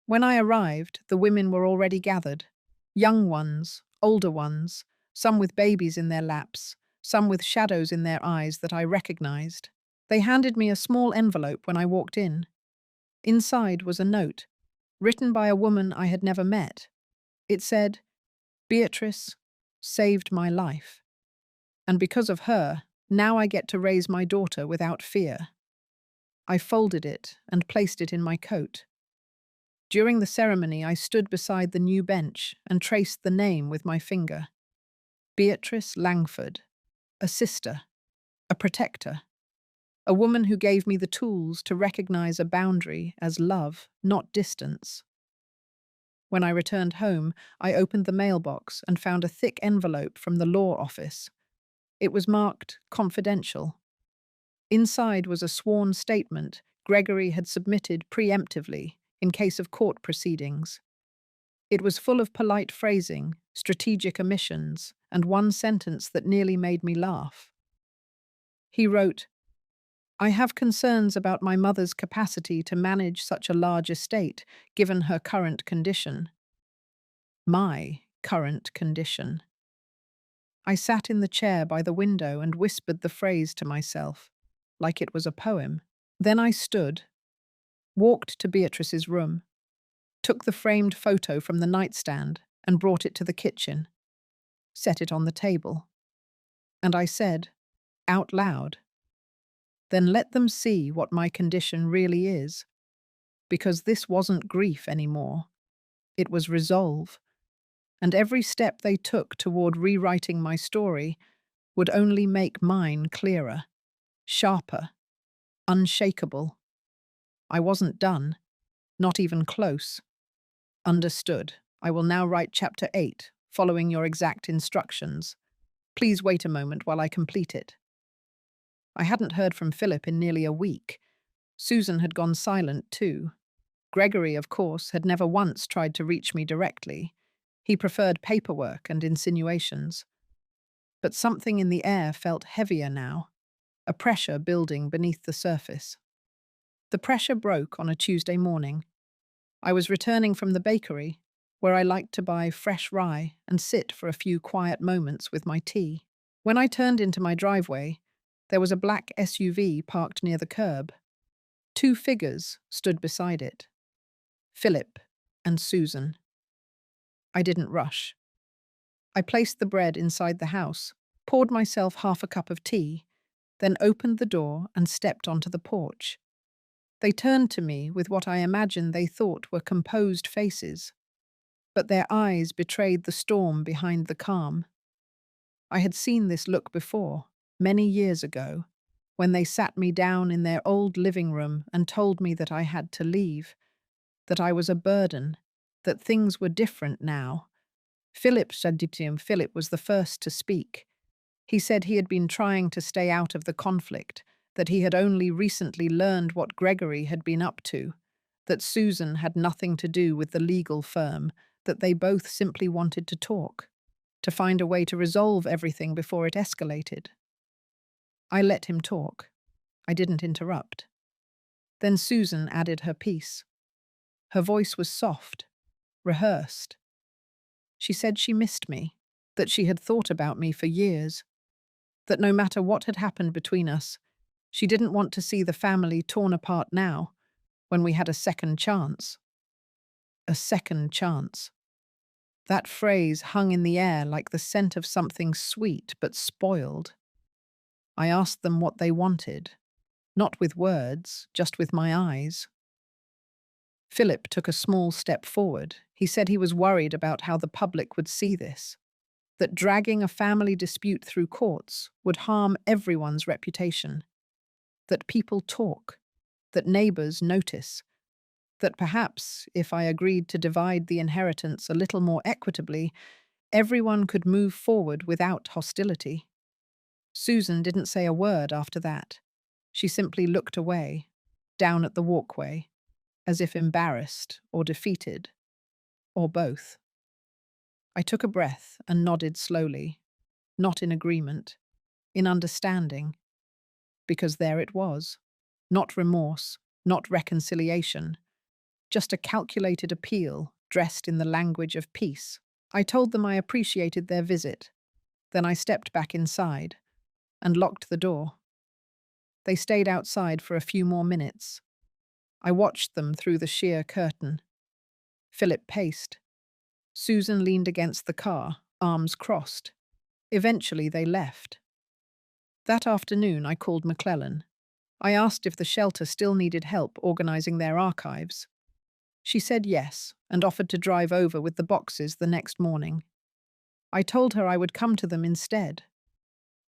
When I arrived, the women were already gathered. Young ones, older ones, some with babies in their laps, some with shadows in their eyes that I recognized. They handed me a small envelope when I walked in. Inside was a note, written by a woman I had never met. It said, "Beatrice saved my life. And because of her, now I get to raise my daughter without fear." I folded it and placed it in my coat. During the ceremony, I stood beside the new bench and traced the name with my finger. Beatrice Langford, a sister, a protector, a woman who gave me the tools to recognize a boundary as love, not distance. When I returned home, I opened the mailbox and found a thick envelope from the law office. It was marked confidential. Inside was a sworn statement Gregory had submitted preemptively in case of court proceedings. It was full of polite phrasing, strategic omissions, and one sentence that nearly made me laugh. He wrote, "I have concerns about my mother's capacity to manage such a large estate, given her current condition." My current condition. I sat in the chair by the window and whispered the phrase to myself, like it was a poem. Then I stood, walked to Beatrice's room, took the framed photo from the nightstand and brought it to the kitchen, set it on the table. And I said, out loud, "Then let them see what my condition really is. Because this wasn't grief anymore. It was resolve. And every step they took toward rewriting my story would only make mine clearer, sharper, unshakable. I wasn't done, not even close. Understood. I will now write chapter 8, following your exact instructions. Please wait a moment while I complete it. I hadn't heard from Philip in nearly a week. Susan had gone silent too. Gregory, of course, had never once tried to reach me directly. He preferred paperwork and insinuations. But something in the air felt heavier now, a pressure building beneath the surface. The pressure broke on a Tuesday morning. I was returning from the bakery, where I liked to buy fresh rye and sit for a few quiet moments with my tea. When I turned into my driveway, there was a black SUV parked near the curb. Two figures stood beside it, Philip and Susan. I didn't rush. I placed the bread inside the house, poured myself half a cup of tea, then opened the door and stepped onto the porch. They turned to me with what I imagine they thought were composed faces, but their eyes betrayed the storm behind the calm. I had seen this look before, many years ago, when they sat me down in their old living room and told me that I had to leave, that I was a burden, that things were different now. Philip was the first to speak. He said he had been trying to stay out of the conflict, that he had only recently learned what Gregory had been up to, that Susan had nothing to do with the legal firm, that they both simply wanted to talk, to find a way to resolve everything before it escalated. I let him talk. I didn't interrupt. Then Susan added her piece. Her voice was soft, rehearsed. She said she missed me, that she had thought about me for years, that no matter what had happened between us, she didn't want to see the family torn apart now, when we had a second chance. A second chance. That phrase hung in the air like the scent of something sweet but spoiled. I asked them what they wanted, not with words, just with my eyes. Philip took a small step forward. He said he was worried about how the public would see this, that dragging a family dispute through courts would harm everyone's reputation, that people talk, that neighbors notice, that perhaps, if I agreed to divide the inheritance a little more equitably, everyone could move forward without hostility. Susan didn't say a word after that. She simply looked away, down at the walkway, as if embarrassed or defeated, or both. I took a breath and nodded slowly, not in agreement, in understanding, because there it was. Not remorse, not reconciliation, just a calculated appeal dressed in the language of peace. I told them I appreciated their visit. Then I stepped back inside and locked the door. They stayed outside for a few more minutes. I watched them through the sheer curtain. Philip paced. Susan leaned against the car, arms crossed. Eventually they left. That afternoon I called McClellan. I asked if the shelter still needed help organizing their archives. She said yes, and offered to drive over with the boxes the next morning. I told her I would come to them instead.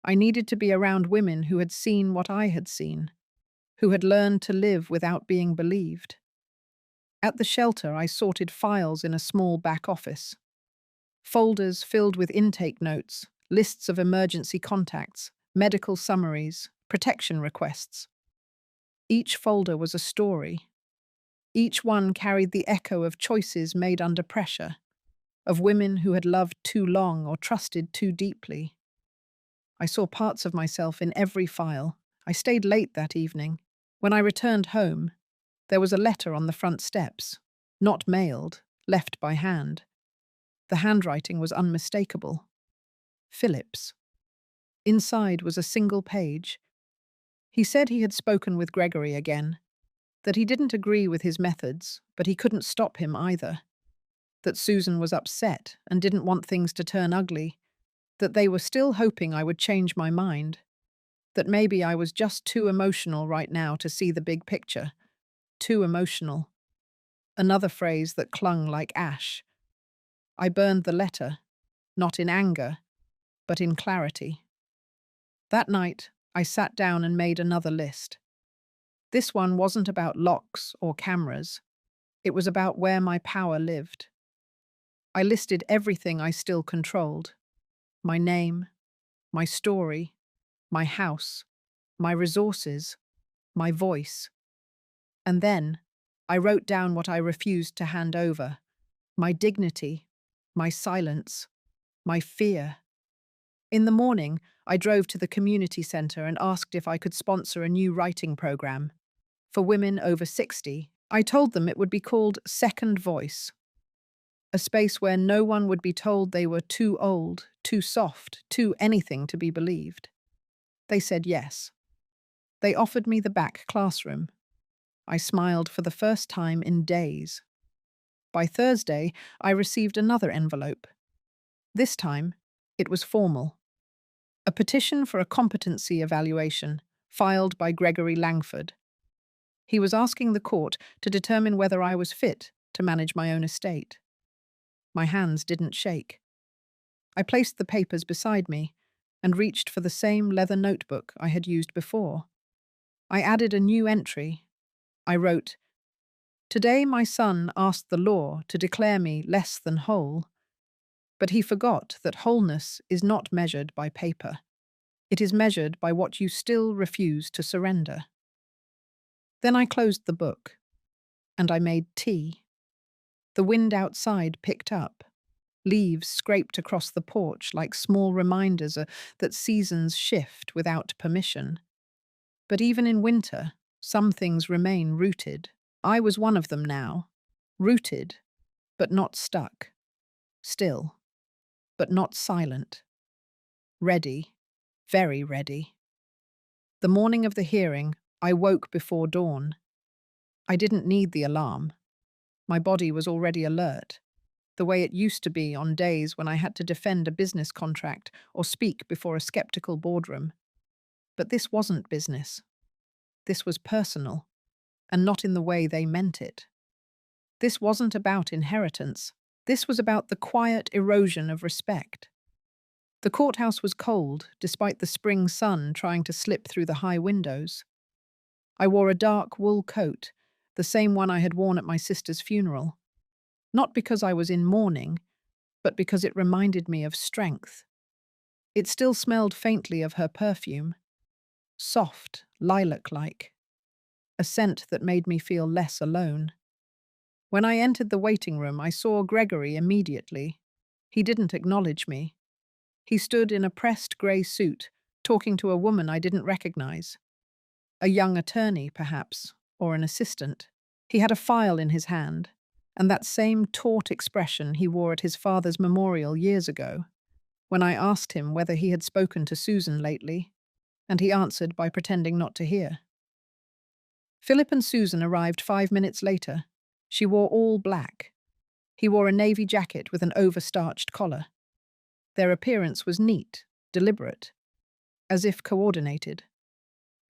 I needed to be around women who had seen what I had seen, who had learned to live without being believed. At the shelter, I sorted files in a small back office. Folders filled with intake notes, lists of emergency contacts, medical summaries, protection requests. Each folder was a story. Each one carried the echo of choices made under pressure, of women who had loved too long or trusted too deeply. I saw parts of myself in every file. I stayed late that evening. When I returned home, there was a letter on the front steps, not mailed, left by hand. The handwriting was unmistakable. Philip's. Inside was a single page. He said he had spoken with Gregory again, that he didn't agree with his methods, but he couldn't stop him either, that Susan was upset and didn't want things to turn ugly, that they were still hoping I would change my mind, that maybe I was just too emotional right now to see the big picture. Too emotional. Another phrase that clung like ash. I burned the letter, not in anger, but in clarity. That night, I sat down and made another list. This one wasn't about locks or cameras. It was about where my power lived. I listed everything I still controlled: my name, my story, my house, my resources, my voice. And then I wrote down what I refused to hand over: my dignity, my silence, my fear. In the morning, I drove to the community centre and asked if I could sponsor a new writing program for women over 60. I told them it would be called Second Voice, a space where no one would be told they were too old, too soft, too anything to be believed. They said yes. They offered me the back classroom. I smiled for the first time in days. By Thursday, I received another envelope. This time, it was formal. A petition for a competency evaluation, filed by Gregory Langford. He was asking the court to determine whether I was fit to manage my own estate. My hands didn't shake. I placed the papers beside me and reached for the same leather notebook I had used before. I added a new entry. I wrote, "Today my son asked the law to declare me less than whole, but he forgot that wholeness is not measured by paper. It is measured by what you still refuse to surrender." Then I closed the book, and I made tea. The wind outside picked up. Leaves scraped across the porch like small reminders that seasons shift without permission. But even in winter, some things remain rooted. I was one of them now. Rooted, but not stuck. Still, but not silent. Ready, very ready. The morning of the hearing, I woke before dawn. I didn't need the alarm. My body was already alert, the way it used to be on days when I had to defend a business contract or speak before a skeptical boardroom. But this wasn't business. This was personal, and not in the way they meant it. This wasn't about inheritance. This was about the quiet erosion of respect. The courthouse was cold, despite the spring sun trying to slip through the high windows. I wore a dark wool coat, the same one I had worn at my sister's funeral. Not because I was in mourning, but because it reminded me of strength. It still smelled faintly of her perfume, soft, lilac-like, a scent that made me feel less alone. When I entered the waiting room, I saw Gregory immediately. He didn't acknowledge me. He stood in a pressed grey suit, talking to a woman I didn't recognize. A young attorney, perhaps, or an assistant. He had a file in his hand, and that same taut expression he wore at his father's memorial years ago, when I asked him whether he had spoken to Susan lately, and he answered by pretending not to hear. Philip and Susan arrived 5 minutes later. She wore all black. He wore a navy jacket with an overstarched collar. Their appearance was neat, deliberate, as if coordinated,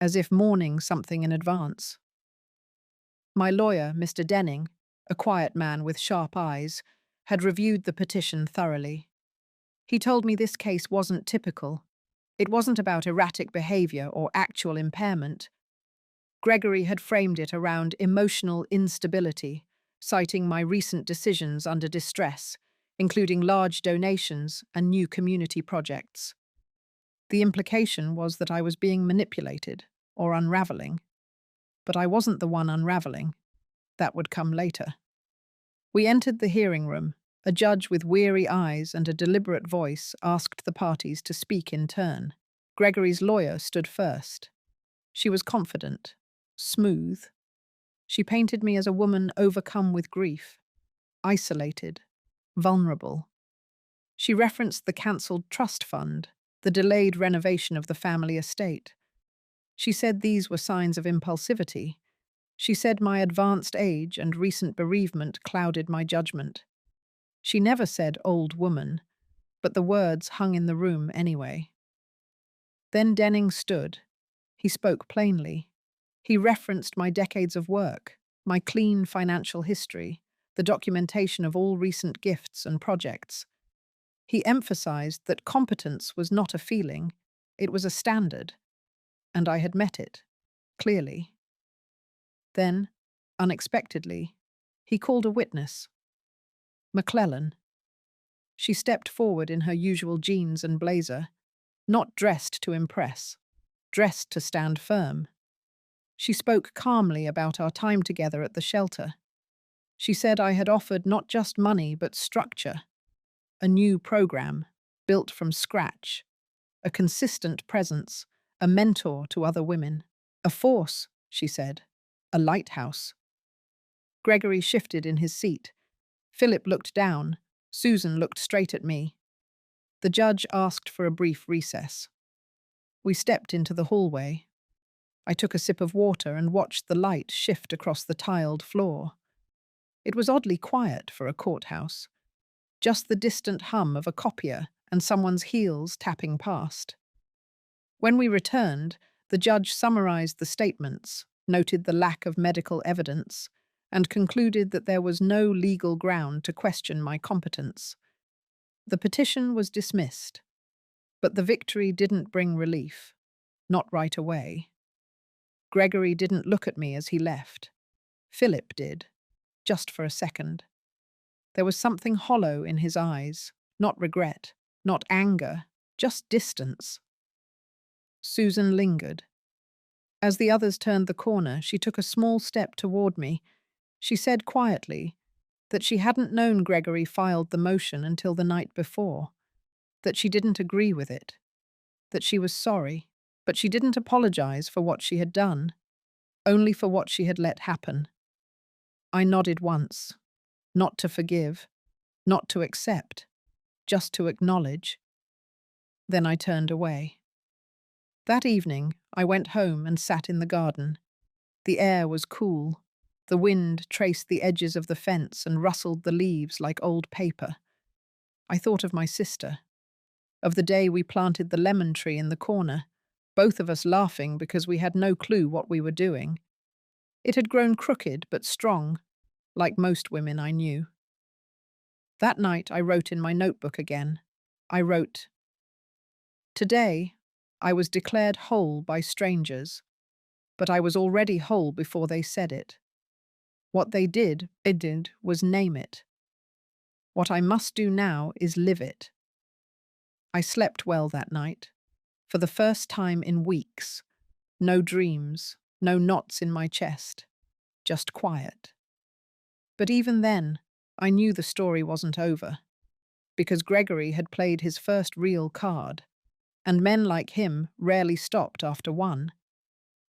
as if mourning something in advance. My lawyer, Mr. Denning, a quiet man with sharp eyes, had reviewed the petition thoroughly. He told me this case wasn't typical. It wasn't about erratic behavior or actual impairment. Gregory had framed it around emotional instability, citing my recent decisions under distress, including large donations and new community projects. The implication was that I was being manipulated or unraveling. But I wasn't the one unraveling. That would come later. We entered the hearing room. A judge with weary eyes and a deliberate voice asked the parties to speak in turn. Gregory's lawyer stood first. She was confident, smooth. She painted me as a woman overcome with grief, isolated, vulnerable. She referenced the cancelled trust fund, the delayed renovation of the family estate. She said these were signs of impulsivity. She said my advanced age and recent bereavement clouded my judgment. She never said old woman, but the words hung in the room anyway. Then Denning stood. He spoke plainly. He referenced my decades of work, my clean financial history, the documentation of all recent gifts and projects. He emphasized that competence was not a feeling, it was a standard, and I had met it, clearly. Then, unexpectedly, he called a witness, McClellan. She stepped forward in her usual jeans and blazer, not dressed to impress, dressed to stand firm. She spoke calmly about our time together at the shelter. She said I had offered not just money but structure, a new program, built from scratch, a consistent presence, a mentor to other women. A force, she said, a lighthouse. Gregory shifted in his seat. Philip looked down. Susan looked straight at me. The judge asked for a brief recess. We stepped into the hallway. I took a sip of water and watched the light shift across the tiled floor. It was oddly quiet for a courthouse. Just the distant hum of a copier and someone's heels tapping past. When we returned, the judge summarized the statements, noted the lack of medical evidence, and concluded that there was no legal ground to question my competence. The petition was dismissed, but the victory didn't bring relief, not right away. Gregory didn't look at me as he left. Philip did, just for a second. There was something hollow in his eyes, not regret, not anger, just distance. Susan lingered. As the others turned the corner, she took a small step toward me. She said quietly that she hadn't known Gregory filed the motion until the night before, that she didn't agree with it, that she was sorry, but she didn't apologize for what she had done, only for what she had let happen. I nodded once, not to forgive, not to accept, just to acknowledge. Then I turned away. That evening, I went home and sat in the garden. The air was cool. The wind traced the edges of the fence and rustled the leaves like old paper. I thought of my sister, of the day we planted the lemon tree in the corner, both of us laughing because we had no clue what we were doing. It had grown crooked but strong, like most women I knew. That night I wrote in my notebook again. I wrote, "Today, I was declared whole by strangers, but I was already whole before they said it. What they did was name it. What I must do now is live it." I slept well that night. For the first time in weeks. No dreams, no knots in my chest. Just quiet. But even then, I knew the story wasn't over. Because Gregory had played his first real card, and men like him rarely stopped after one.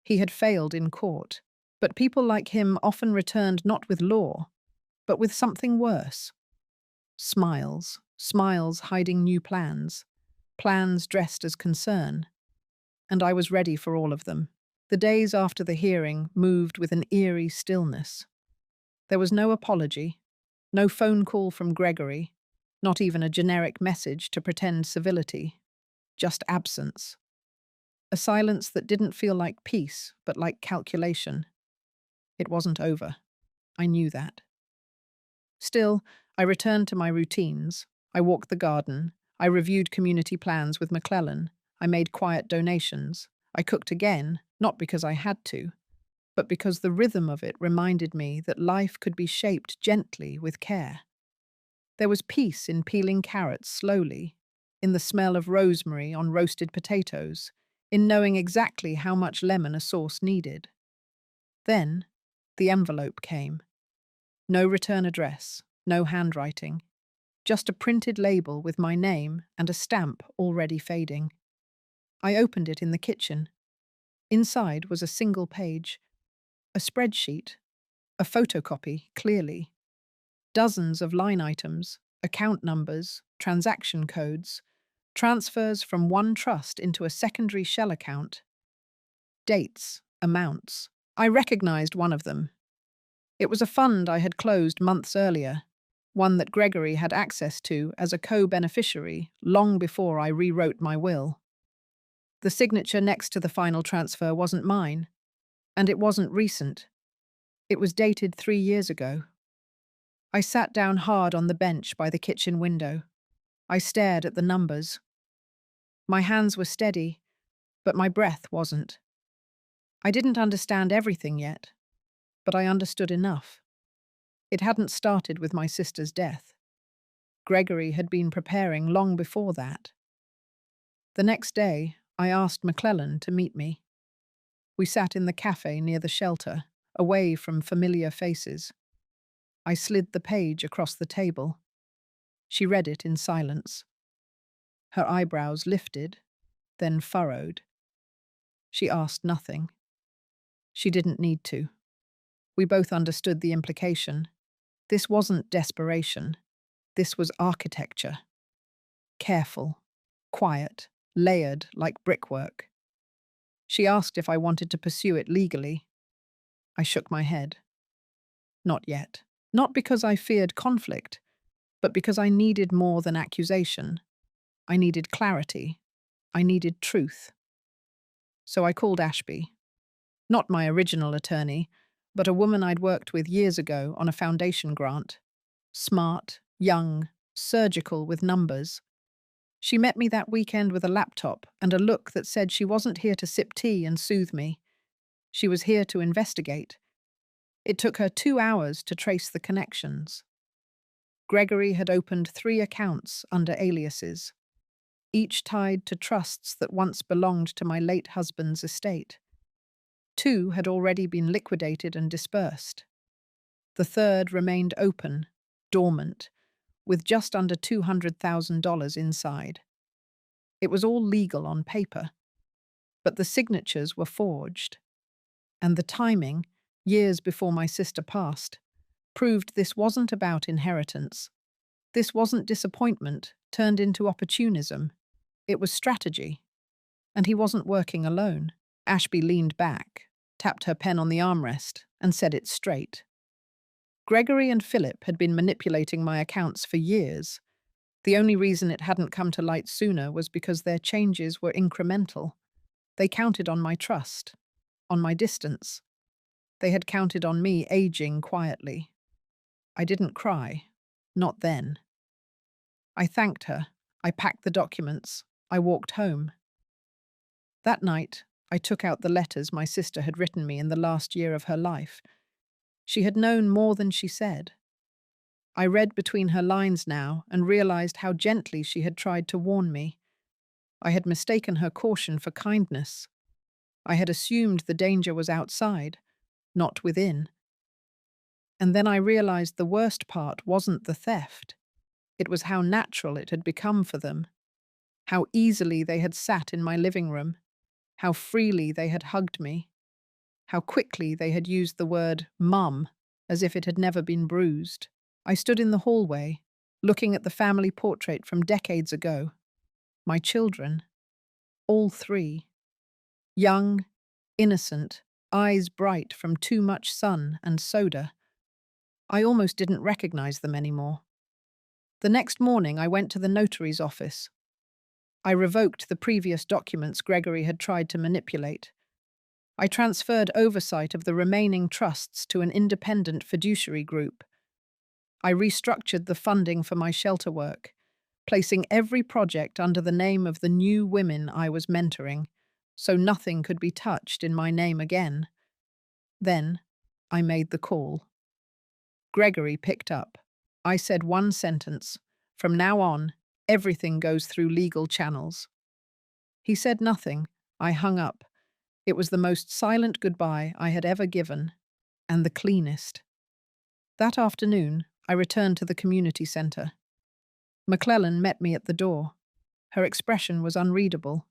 He had failed in court, but people like him often returned not with law, but with something worse. Smiles, smiles hiding new plans, plans dressed as concern. And I was ready for all of them. The days after the hearing moved with an eerie stillness. There was no apology, no phone call from Gregory, not even a generic message to pretend civility, just absence. A silence that didn't feel like peace, but like calculation. It wasn't over. I knew that. Still, I returned to my routines. I walked the garden. I reviewed community plans with McClellan. I made quiet donations. I cooked again, not because I had to, but because the rhythm of it reminded me that life could be shaped gently with care. There was peace in peeling carrots slowly, in the smell of rosemary on roasted potatoes, in knowing exactly how much lemon a sauce needed. Then, the envelope came. No return address, no handwriting, just a printed label with my name and a stamp already fading. I opened it in the kitchen. Inside was a single page, a spreadsheet, a photocopy, clearly. Dozens of line items, account numbers, transaction codes, transfers from one trust into a secondary shell account. Dates, amounts. I recognized one of them. It was a fund I had closed months earlier, one that Gregory had access to as a co-beneficiary long before I rewrote my will. The signature next to the final transfer wasn't mine, and it wasn't recent. It was dated 3 years ago. I sat down hard on the bench by the kitchen window. I stared at the numbers. My hands were steady, but my breath wasn't. I didn't understand everything yet, But I understood enough. It hadn't started with my sister's death. Gregory had been preparing long before that. The next day, I asked McClellan to meet me. We sat in the cafe near the shelter, away from familiar faces. I slid the page across the table. She read it in silence. Her eyebrows lifted, then furrowed. She asked nothing. She didn't need to. We both understood the implication. This wasn't desperation. This was architecture. Careful, quiet, layered like brickwork. She asked if I wanted to pursue it legally. I shook my head. Not yet. Not because I feared conflict, but because I needed more than accusation. I needed clarity. I needed truth. So I called Ashby. Not my original attorney, but a woman I'd worked with years ago on a foundation grant. Smart, young, surgical with numbers. She met me that weekend with a laptop and a look that said she wasn't here to sip tea and soothe me. She was here to investigate. It took her 2 hours to trace the connections. Gregory had opened 3 accounts under aliases, each tied to trusts that once belonged to my late husband's estate. 2 had already been liquidated and dispersed. The third remained open, dormant, with just under $200,000 inside. It was all legal on paper, but the signatures were forged. And the timing, years before my sister passed, proved this wasn't about inheritance. This wasn't disappointment turned into opportunism. It was strategy. And he wasn't working alone. Ashby leaned back, tapped her pen on the armrest, and said it straight. Gregory and Philip had been manipulating my accounts for years. The only reason it hadn't come to light sooner was because their changes were incremental. They counted on my trust, on my distance. They had counted on me aging quietly. I didn't cry. Not then. I thanked her. I packed the documents. I walked home. That night, I took out the letters my sister had written me in the last year of her life. She had known more than she said. I read between her lines now and realized how gently she had tried to warn me. I had mistaken her caution for kindness. I had assumed the danger was outside, not within. And then I realized the worst part wasn't the theft. It was how natural it had become for them. How easily they had sat in my living room. How freely they had hugged me. How quickly they had used the word mum as if it had never been bruised. I stood in the hallway, looking at the family portrait from decades ago. My children, all 3. Young, innocent, eyes bright from too much sun and soda. I almost didn't recognize them anymore. The next morning I went to the notary's office. I revoked the previous documents Gregory had tried to manipulate. I transferred oversight of the remaining trusts to an independent fiduciary group. I restructured the funding for my shelter work, placing every project under the name of the new women I was mentoring, so nothing could be touched in my name again. Then, I made the call. Gregory picked up. I said one sentence. From now on, everything goes through legal channels. He said nothing. I hung up. It was the most silent goodbye I had ever given, and the cleanest. That afternoon, I returned to the community center. McClellan met me at the door. Her expression was unreadable.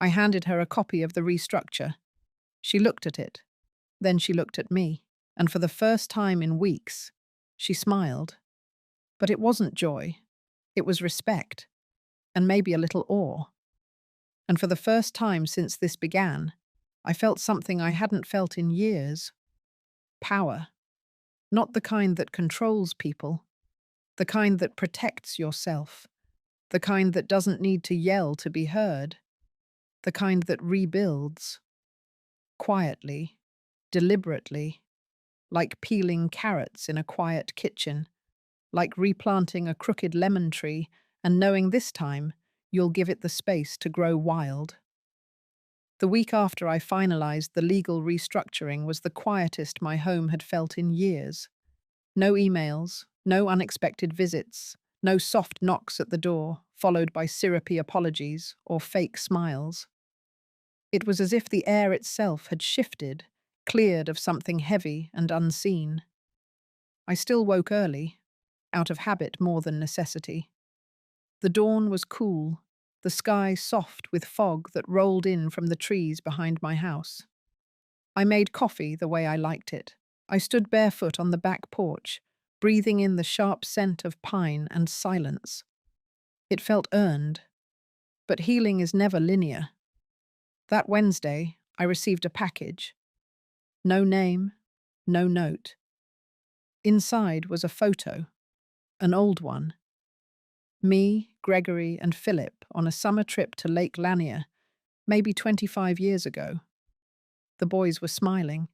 I handed her a copy of the restructure. She looked at it. Then she looked at me, and for the first time in weeks, she smiled. But it wasn't joy. It was respect, and maybe a little awe. And for the first time since this began, I felt something I hadn't felt in years. Power. Not the kind that controls people, the kind that protects yourself, the kind that doesn't need to yell to be heard, the kind that rebuilds. Quietly, deliberately, like peeling carrots in a quiet kitchen, like replanting a crooked lemon tree and knowing this time you'll give it the space to grow wild. The week after I finalized the legal restructuring was the quietest my home had felt in years. No emails, no unexpected visits, no soft knocks at the door, followed by syrupy apologies or fake smiles. It was as if the air itself had shifted, cleared of something heavy and unseen. I still woke early, out of habit more than necessity. The dawn was cool, the sky soft with fog that rolled in from the trees behind my house. I made coffee the way I liked it. I stood barefoot on the back porch, breathing in the sharp scent of pine and silence. It felt earned, but healing is never linear. That Wednesday, I received a package. No name, no note. Inside was a photo, an old one. Me, Gregory, and Philip on a summer trip to Lake Lanier, maybe 25 years ago. The boys were smiling.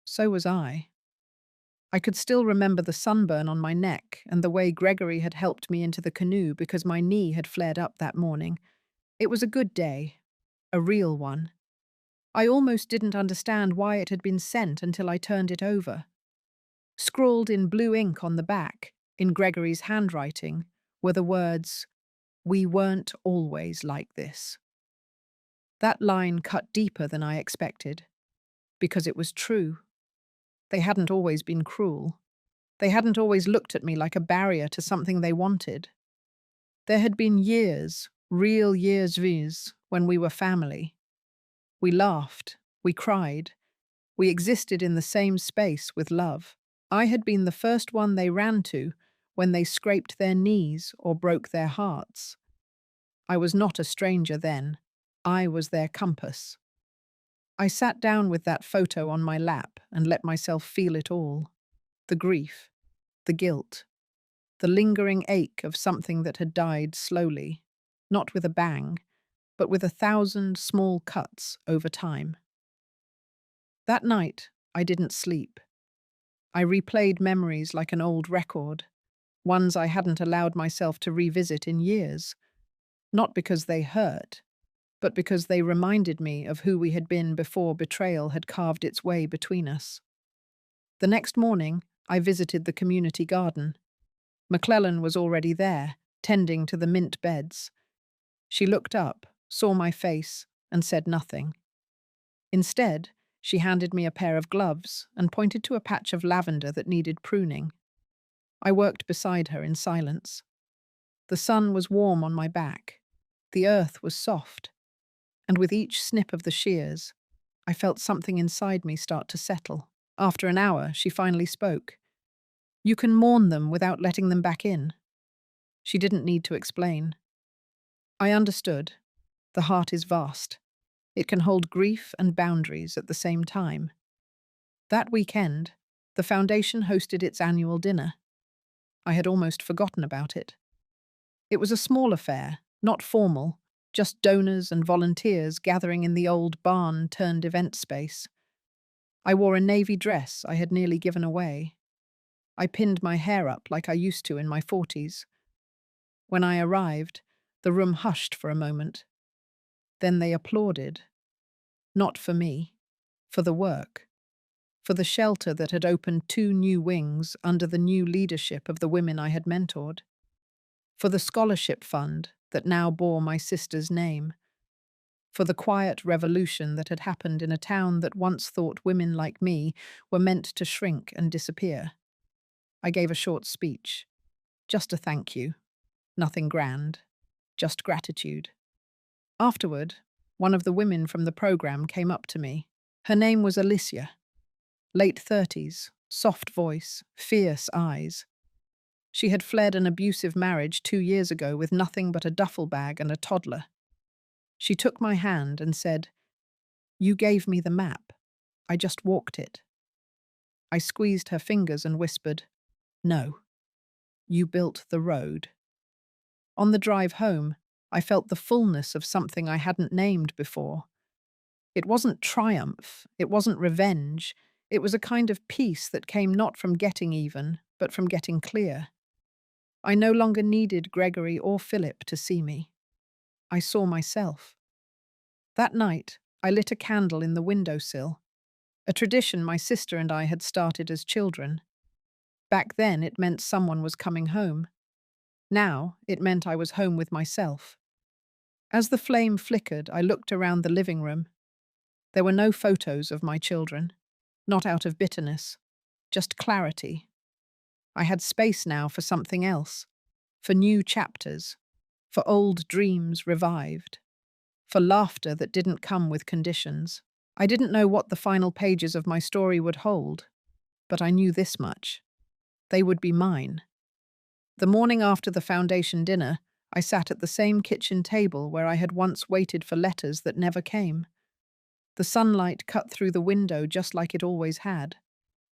So was I. I could still remember the sunburn on my neck and the way Gregory had helped me into the canoe because my knee had flared up that morning. It was a good day, a real one. I almost didn't understand why it had been sent until I turned it over. Scrawled in blue ink on the back, in Gregory's handwriting, were the words, "We weren't always like this." That line cut deeper than I expected, because it was true. They hadn't always been cruel. They hadn't always looked at me like a barrier to something they wanted. There had been years, real years viz, when we were family. We laughed, we cried, we existed in the same space with love. I had been the first one they ran to when they scraped their knees or broke their hearts. I was not a stranger then. I was their compass. I sat down with that photo on my lap and let myself feel it all. The grief, the guilt, the lingering ache of something that had died slowly, not with a bang, but with 1,000 small cuts over time. That night, I didn't sleep. I replayed memories like an old record, ones I hadn't allowed myself to revisit in years, not because they hurt, but because they reminded me of who we had been before betrayal had carved its way between us. The next morning, I visited the community garden. McClellan was already there, tending to the mint beds. She looked up, saw my face, and said nothing. Instead, she handed me a pair of gloves and pointed to a patch of lavender that needed pruning. I worked beside her in silence. The sun was warm on my back. The earth was soft. And with each snip of the shears, I felt something inside me start to settle. After an hour, she finally spoke. "You can mourn them without letting them back in." She didn't need to explain. I understood. The heart is vast. It can hold grief and boundaries at the same time. That weekend, the foundation hosted its annual dinner. I had almost forgotten about it. It was a small affair, not formal, just donors and volunteers gathering in the old barn-turned-event space. I wore a navy dress I had nearly given away. I pinned my hair up like I used to in my 40s. When I arrived, the room hushed for a moment. Then they applauded. Not for me, for the work, for the shelter that had opened 2 new wings under the new leadership of the women I had mentored, for the scholarship fund that now bore my sister's name, for the quiet revolution that had happened in a town that once thought women like me were meant to shrink and disappear. I gave a short speech. Just a thank you. Nothing grand. Just gratitude. Afterward, one of the women from the program came up to me. Her name was Alicia. Late 30s, soft voice, fierce eyes. She had fled an abusive marriage 2 years ago with nothing but a duffel bag and a toddler. She took my hand and said, "You gave me the map. I just walked it." I squeezed her fingers and whispered, "No, you built the road." On the drive home, I felt the fullness of something I hadn't named before. It wasn't triumph, it wasn't revenge, it was a kind of peace that came not from getting even, but from getting clear. I no longer needed Gregory or Philip to see me. I saw myself. That night, I lit a candle in the windowsill, a tradition my sister and I had started as children. Back then, it meant someone was coming home. Now, it meant I was home with myself. As the flame flickered, I looked around the living room. There were no photos of my children, not out of bitterness, just clarity. I had space now for something else, for new chapters, for old dreams revived, for laughter that didn't come with conditions. I didn't know what the final pages of my story would hold, but I knew this much. They would be mine. The morning after the foundation dinner, I sat at the same kitchen table where I had once waited for letters that never came. The sunlight cut through the window just like it always had,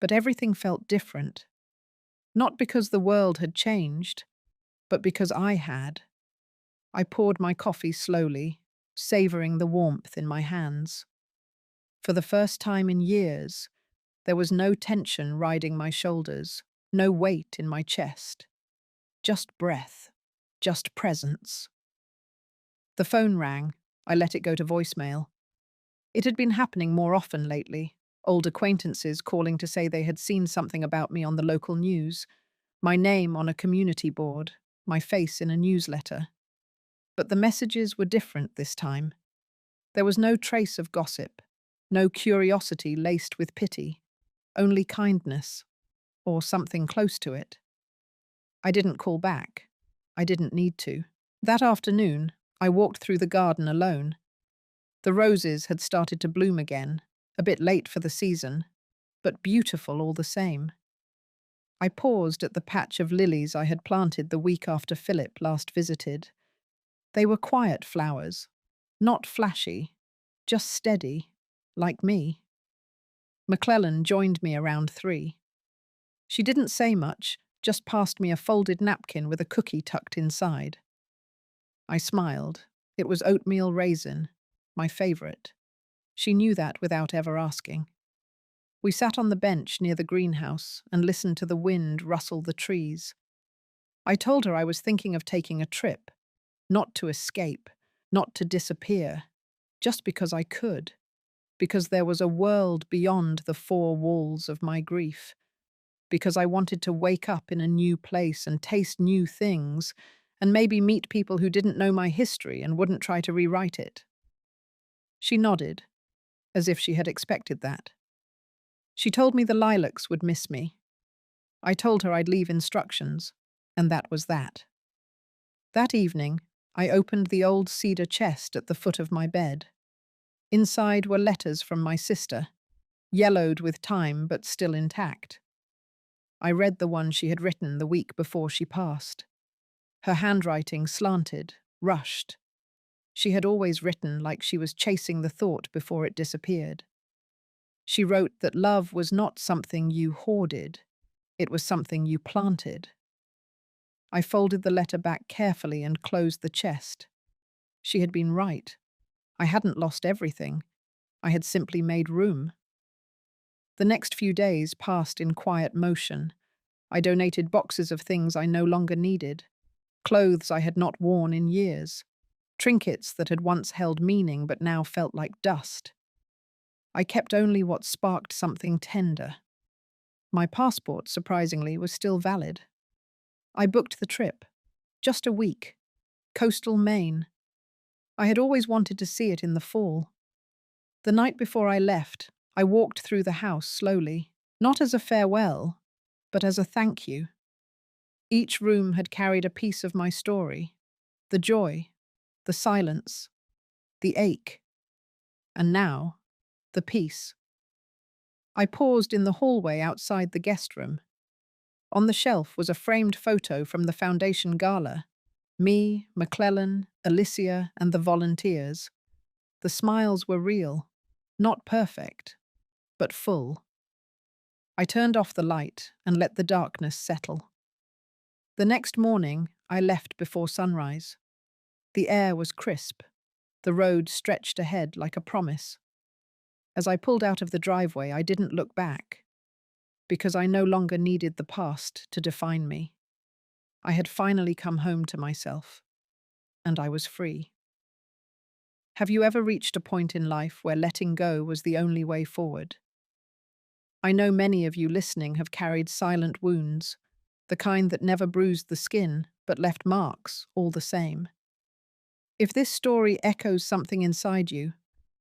but everything felt different. Not because the world had changed, but because I had. I poured my coffee slowly, savoring the warmth in my hands. For the first time in years, there was no tension riding my shoulders, no weight in my chest. Just breath, just presence. The phone rang. I let it go to voicemail. It had been happening more often lately. Old acquaintances calling to say they had seen something about me on the local news, my name on a community board, my face in a newsletter. But the messages were different this time. There was no trace of gossip, no curiosity laced with pity, only kindness, or something close to it. I didn't call back. I didn't need to. That afternoon, I walked through the garden alone. The roses had started to bloom again, a bit late for the season, but beautiful all the same. I paused at the patch of lilies I had planted the week after Philip last visited. They were quiet flowers, not flashy, just steady, like me. McClellan joined me around 3. She didn't say much, just passed me a folded napkin with a cookie tucked inside. I smiled. It was oatmeal raisin, my favorite. She knew that without ever asking. We sat on the bench near the greenhouse and listened to the wind rustle the trees. I told her I was thinking of taking a trip, not to escape, not to disappear, just because I could, because there was a world beyond the 4 walls of my grief, because I wanted to wake up in a new place and taste new things, and maybe meet people who didn't know my history and wouldn't try to rewrite it. She nodded, as if she had expected that. She told me the lilacs would miss me. I told her I'd leave instructions, and that was that. That evening, I opened the old cedar chest at the foot of my bed. Inside were letters from my sister, yellowed with time but still intact. I read the one she had written the week before she passed. Her handwriting slanted, rushed. She had always written like she was chasing the thought before it disappeared. She wrote that love was not something you hoarded, it was something you planted. I folded the letter back carefully and closed the chest. She had been right. I hadn't lost everything. I had simply made room. The next few days passed in quiet motion. I donated boxes of things I no longer needed, clothes I had not worn in years, trinkets that had once held meaning but now felt like dust. I kept only what sparked something tender. My passport, surprisingly, was still valid. I booked the trip. Just a week. Coastal Maine. I had always wanted to see it in the fall. The night before I left, I walked through the house slowly, not as a farewell, but as a thank you. Each room had carried a piece of my story, the joy, the silence, the ache, and now, the peace. I paused in the hallway outside the guest room. On the shelf was a framed photo from the foundation gala. Me, McClellan, Alicia, and the volunteers. The smiles were real, not perfect, but full. I turned off the light and let the darkness settle. The next morning, I left before sunrise. The air was crisp. The road stretched ahead like a promise. As I pulled out of the driveway, I didn't look back, because I no longer needed the past to define me. I had finally come home to myself, and I was free. Have you ever reached a point in life where letting go was the only way forward? I know many of you listening have carried silent wounds, the kind that never bruised the skin, but left marks all the same. If this story echoes something inside you,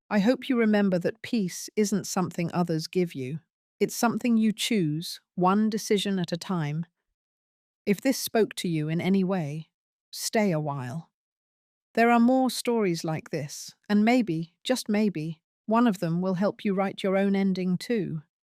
I hope you remember that peace isn't something others give you. It's something you choose, one decision at a time. If this spoke to you in any way, stay a while. There are more stories like this, and maybe, just maybe, one of them will help you write your own ending too.